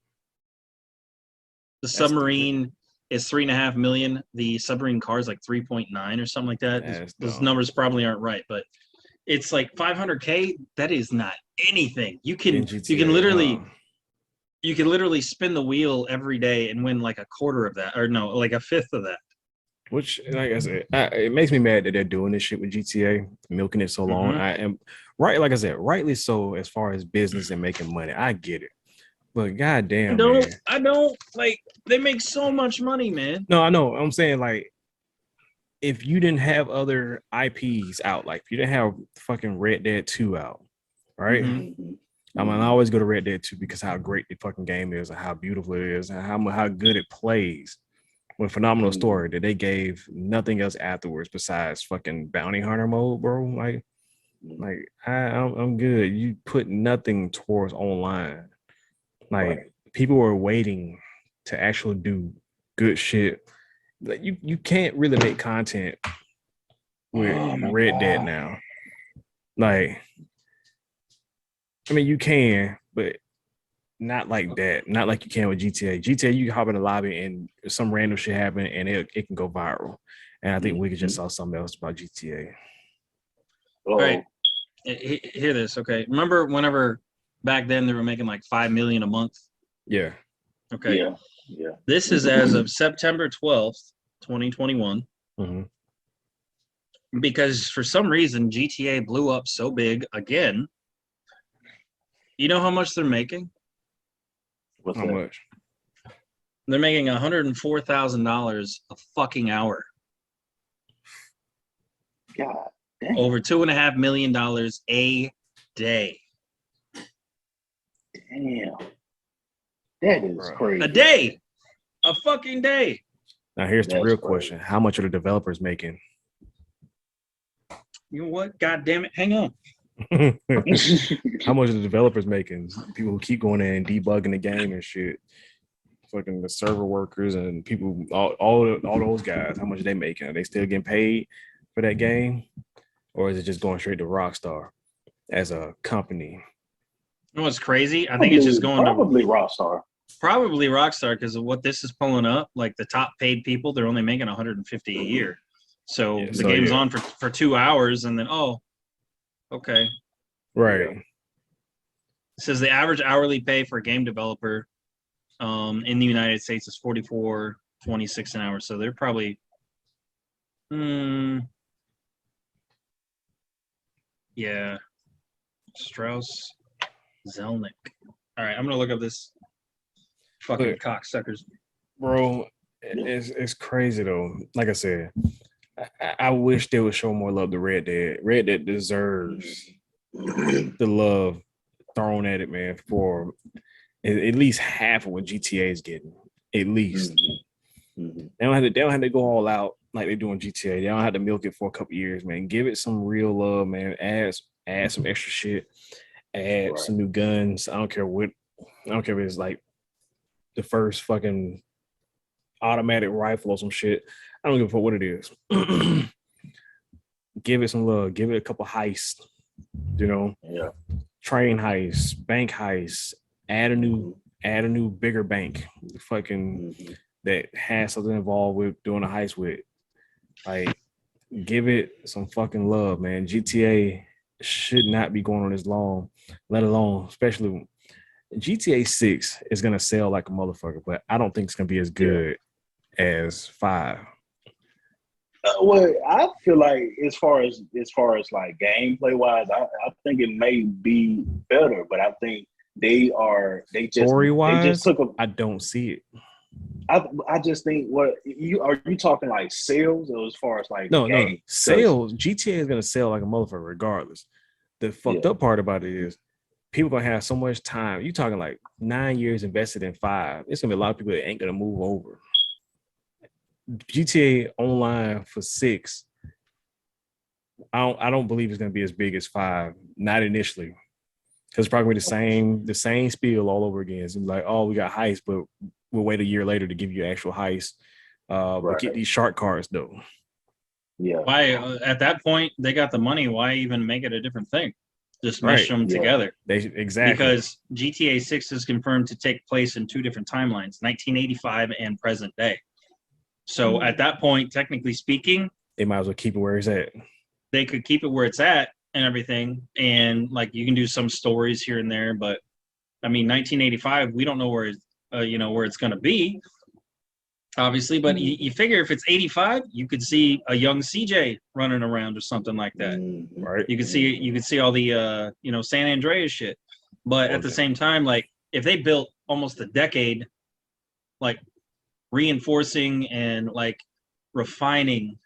The submarine is $3.5 million. The submarine car is like 3.9 or something like that. Those numbers probably aren't right, but it's like $500K. That is not anything. You can literally spin the wheel every day and win like a quarter of that, or no, like a fifth of that. Which, like I said, it makes me mad that they're doing this shit with GTA, milking it so long. I am right, like I said, rightly so as far as business and making money. I get it, but goddamn, I don't like. They make so much money, man. No, I know. I'm saying, like, if you didn't have other IPs out, like if you didn't have fucking Red Dead 2 out, right? I mean, I always go to Red Dead 2 because how great the fucking game is and how beautiful it is and how good it plays. With phenomenal story that they gave nothing else afterwards besides fucking bounty hunter mode, bro. I'm good. You put nothing towards online. Like people were waiting to actually do good shit. Like you can't really make content with Red Dead now. Like, I mean, you can, but not like that. Not like you can with GTA. GTA, you can hop in the lobby and some random shit happen and it can go viral. And I think we could just saw something else about GTA. All right. Hear this, okay? Remember whenever back then they were making like $5 million a month? Yeah. Okay. Yeah. This is as of September 12th, 2021. Mm-hmm. Because for some reason GTA blew up so big again. You know how much they're making? What's How that? much? They're making $104,000 a fucking hour. God damn. Over $2.5 million a day. Damn. That is crazy. A day. A fucking day. Now here's the real question. How much are the developers making? You know what? God damn it. Hang on. How much are the developers making? People who keep going in and debugging the game and shit. Fucking the server workers and people, all those guys, how much are they making? Are they still getting paid for that game? Or is it just going straight to Rockstar as a company? You know what's crazy? I think it's just going probably Rockstar. Probably Rockstar, because of what this is pulling up. Like the top paid people, they're only making $150 a year. So the game's on for 2 hours, and then okay. Right. It says the average hourly pay for a game developer in the United States is $44.26 an hour. So they're probably yeah. Strauss Zelnick. All right, I'm gonna look up this fucking cocksuckers. Bro, it's crazy though. Like I said, I wish they would show more love to Red Dead. Red Dead deserves the love thrown at it, man, for at least half of what GTA is getting. At least. They don't have to go all out like they do in GTA. They don't have to milk it for a couple years, man. Give it some real love, man. Add some extra shit. Add some new guns. I don't care if it's like the first fucking automatic rifle or some shit. I don't give a fuck what it is. Give it some love. Give it a couple heists. Train heists, bank heists. Add a new bigger bank. Fucking that has something involved with doing a heist with. Like, give it some fucking love, man. GTA should not be going on this long, let alone, especially GTA 6 is gonna sell like a motherfucker, but I don't think it's gonna be as good as 5. Well, I feel like as far as like gameplay wise, I think it may be better, but I think they just took I don't see it. I just think are you talking like sales or as far as like no sales? GTA is gonna sell like a motherfucker regardless. The fucked up part about it is people gonna have so much time. You talking like 9 years invested in 5. It's gonna be a lot of people that ain't gonna move over. GTA Online for 6, I don't believe it's gonna be as big as 5. Not initially, because it's probably the same spiel all over again. It's like, oh, we got heist, but we'll wait a year later to give you actual heist. But get these shark cards though. Yeah. Why at that point they got the money? Why even make it a different thing? Just mesh them together. Exactly. Because GTA 6 is confirmed to take place in 2 different timelines, 1985 and present day. So at that point, technically speaking, they might as well keep it where it's at. They could keep it where it's at and everything. And like you can do some stories here and there, but I mean, 1985, we don't know where it's going to be, obviously. But you figure if it's 85, you could see a young CJ running around or something like that. Right. You could see all the San Andreas shit. But at the same time, like if they built almost a decade, like reinforcing and like refining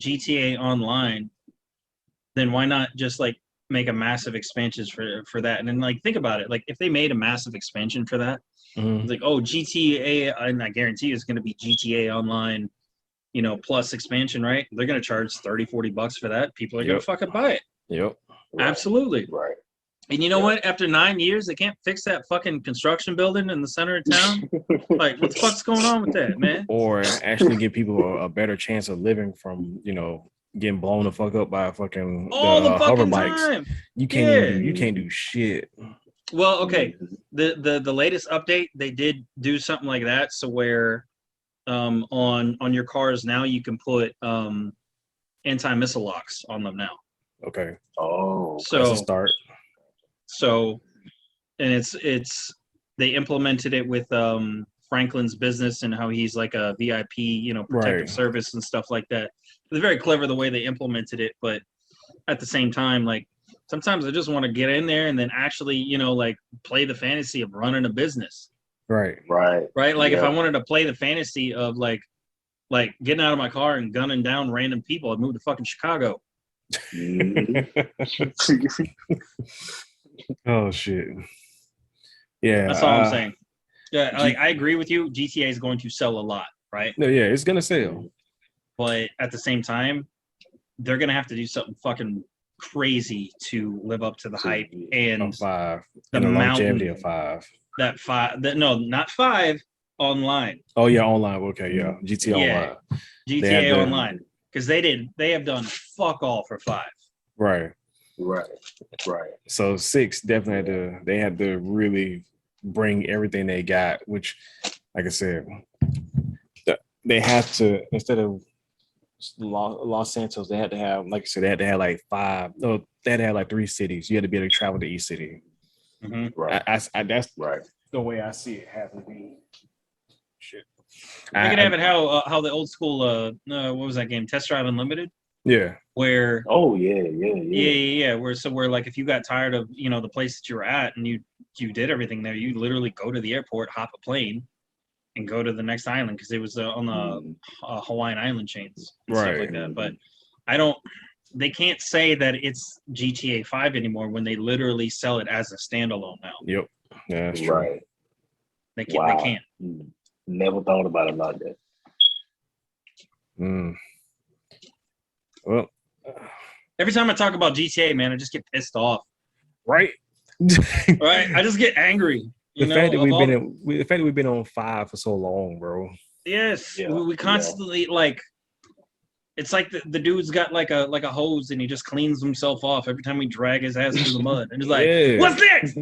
GTA Online, then why not just like make a massive expansion for that. And then like think about it, like if they made a massive expansion for that, it's like, oh, GTA, and I guarantee it's going to be GTA Online, you know, plus expansion, right? They're going to charge $30-$40 for that. People are going to fucking buy it. Yep. Right. Absolutely. Right. And you know what? After 9 years, they can't fix that fucking construction building in the center of town. Like, what the fuck's going on with that, man? Or actually give people a better chance of living from, you know, getting blown the fuck up by fucking All the hover fucking bikes. time. You can't even do, you can't do shit. Well, okay. The latest update, they did do something like that. So where on your cars now you can put anti-missile locks on them now. Okay. Oh, So that's a start. So, and it's they implemented it with Franklin's business and how he's like a VIP, you know, protective service and stuff like that. It's very clever the way they implemented it, but at the same time, like sometimes I just want to get in there and then actually, you know, like play the fantasy of running a business. Right. Like if I wanted to play the fantasy of like getting out of my car and gunning down random people, I'd move to fucking Chicago. Oh shit. Yeah. That's all I'm saying. Yeah, like I agree with you. GTA is going to sell a lot, right? No, yeah, it's gonna sell. But at the same time, they're gonna have to do something fucking crazy to live up to the hype and 5 the and the longevity mountain of 5. No, not 5 online. Oh yeah, online. Okay, yeah, GTA Online. GTA Online, because they have done fuck all for 5. Right. So 6 definitely had to really bring everything they got, which, like I said, they have to, instead of Los Santos, they had to have, like I said, they had to have like 5. No, they had to have like 3 cities. You had to be able to travel to each city. Mm-hmm. Right. That's the way I see it having to be. Shit. They could have it how the old school what was that game, Test Drive Unlimited? Yeah. Where yeah. Where like if you got tired of, you know, the place that you were at and you did everything there, you literally go to the airport, hop a plane, and go to the next island, because it was on the Hawaiian island chains and stuff like that. But they can't say that it's GTA 5 anymore when they literally sell it as a standalone now. Yep. Yeah, that's true. Right. They can't. Never thought about it like that. Well, every time I talk about GTA, man, I just get pissed off. Right. Right. I just get angry. The fact that we've been on 5 for so long, bro. Yes. Yeah. We constantly like. It's like the dude's got like a hose and he just cleans himself off every time we drag his ass through the mud. And he's like, what's next?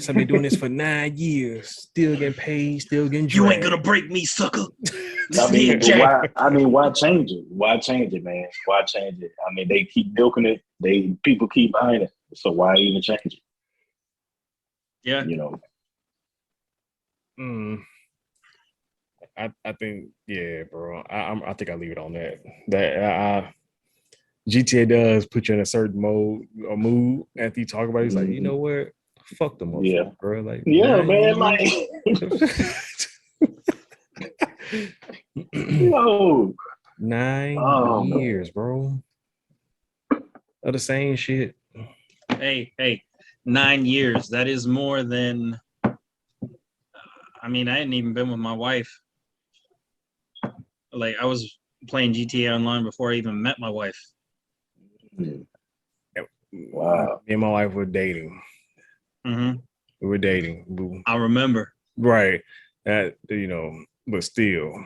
So I've been doing this for 9 years, still getting paid, still getting dragged. You ain't gonna break me, sucker. Why change it? Why change it, man? Why change it? I mean, they keep milking it. People keep buying it. So why even change it? Yeah. You know. I think, yeah, bro. I think I leave it on that. That GTA does put you in a certain mode or mood after you talk about it. It's like, you know what? Fuck them up, bro. Like, man, like yo, 9 years, bro. Of the same shit. Hey, 9 years. That is more than. I mean, I hadn't even been with my wife. Like, I was playing GTA Online before I even met my wife. Wow. Me and my wife were dating. Mm-hmm. We were dating. Boo. I remember. Right. That, you know, but still.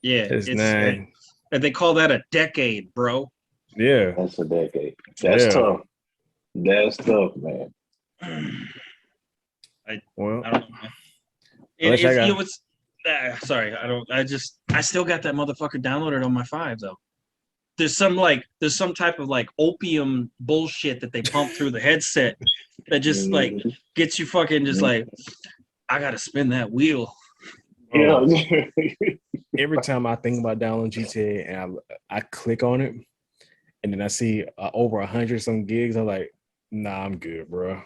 Yeah. It's 9. They call that a decade, bro. Yeah. That's a decade. That's tough. That's tough, man. I don't know, man. Sorry, I still got that motherfucker downloaded on my 5 though. There's some type of like opium bullshit that they pump through the headset that just like gets you fucking just like, I gotta spin that wheel. Yeah. Every time I think about downloading GTA and I click on it and then I see over 100 some gigs, I'm like, nah, I'm good, bro.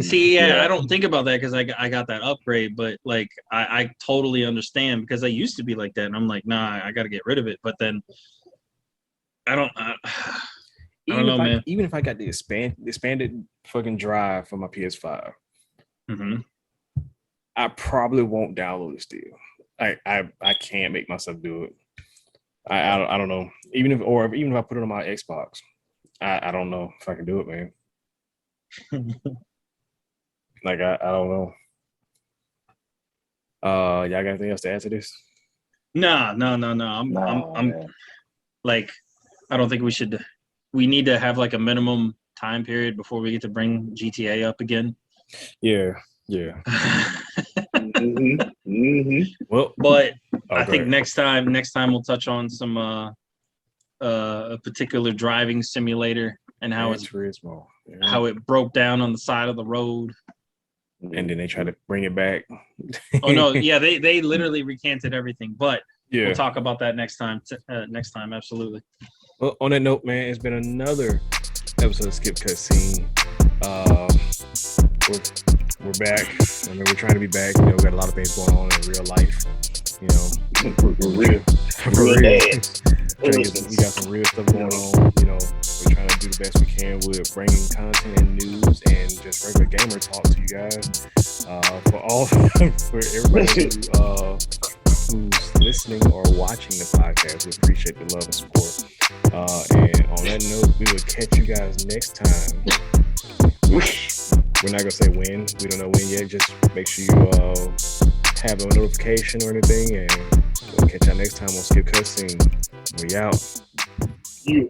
See, I don't think about that because I got that upgrade, but like I totally understand because I used to be like that, and I'm like, nah, I got to get rid of it. But then I don't. I don't know, man. Even if I got the expanded fucking drive for my PS5, I probably won't download it still. I can't make myself do it. I don't know. Even if I put it on my Xbox, I don't know if I can do it, man. Like I don't know. Y'all got anything else to add to this? No. I'm like, I don't think we should. We need to have like a minimum time period before we get to bring GTA up again. Yeah. Well, but I think next time we'll touch on some a particular driving simulator and how it broke down on the side of the road. And then they try to bring it back. Oh no, yeah, they literally recanted everything. But we'll talk about that next time. Absolutely. Well, on that note, man, it's been another episode of Skip Cutscene. We're back. I mean, we're trying to be back. You know, we got a lot of things going on in real life. You know, for real. We got some real stuff going on. You know, we're trying to do the best we can with bringing content and news and just regular gamer talk to you guys. For everybody who's listening or watching the podcast, we appreciate the love and support. And on that note, we will catch you guys next time. We're not gonna say when. We don't know when yet. Just make sure you have a notification or anything, and we'll catch y'all next time on Skip Cutscene. We out. Yeah.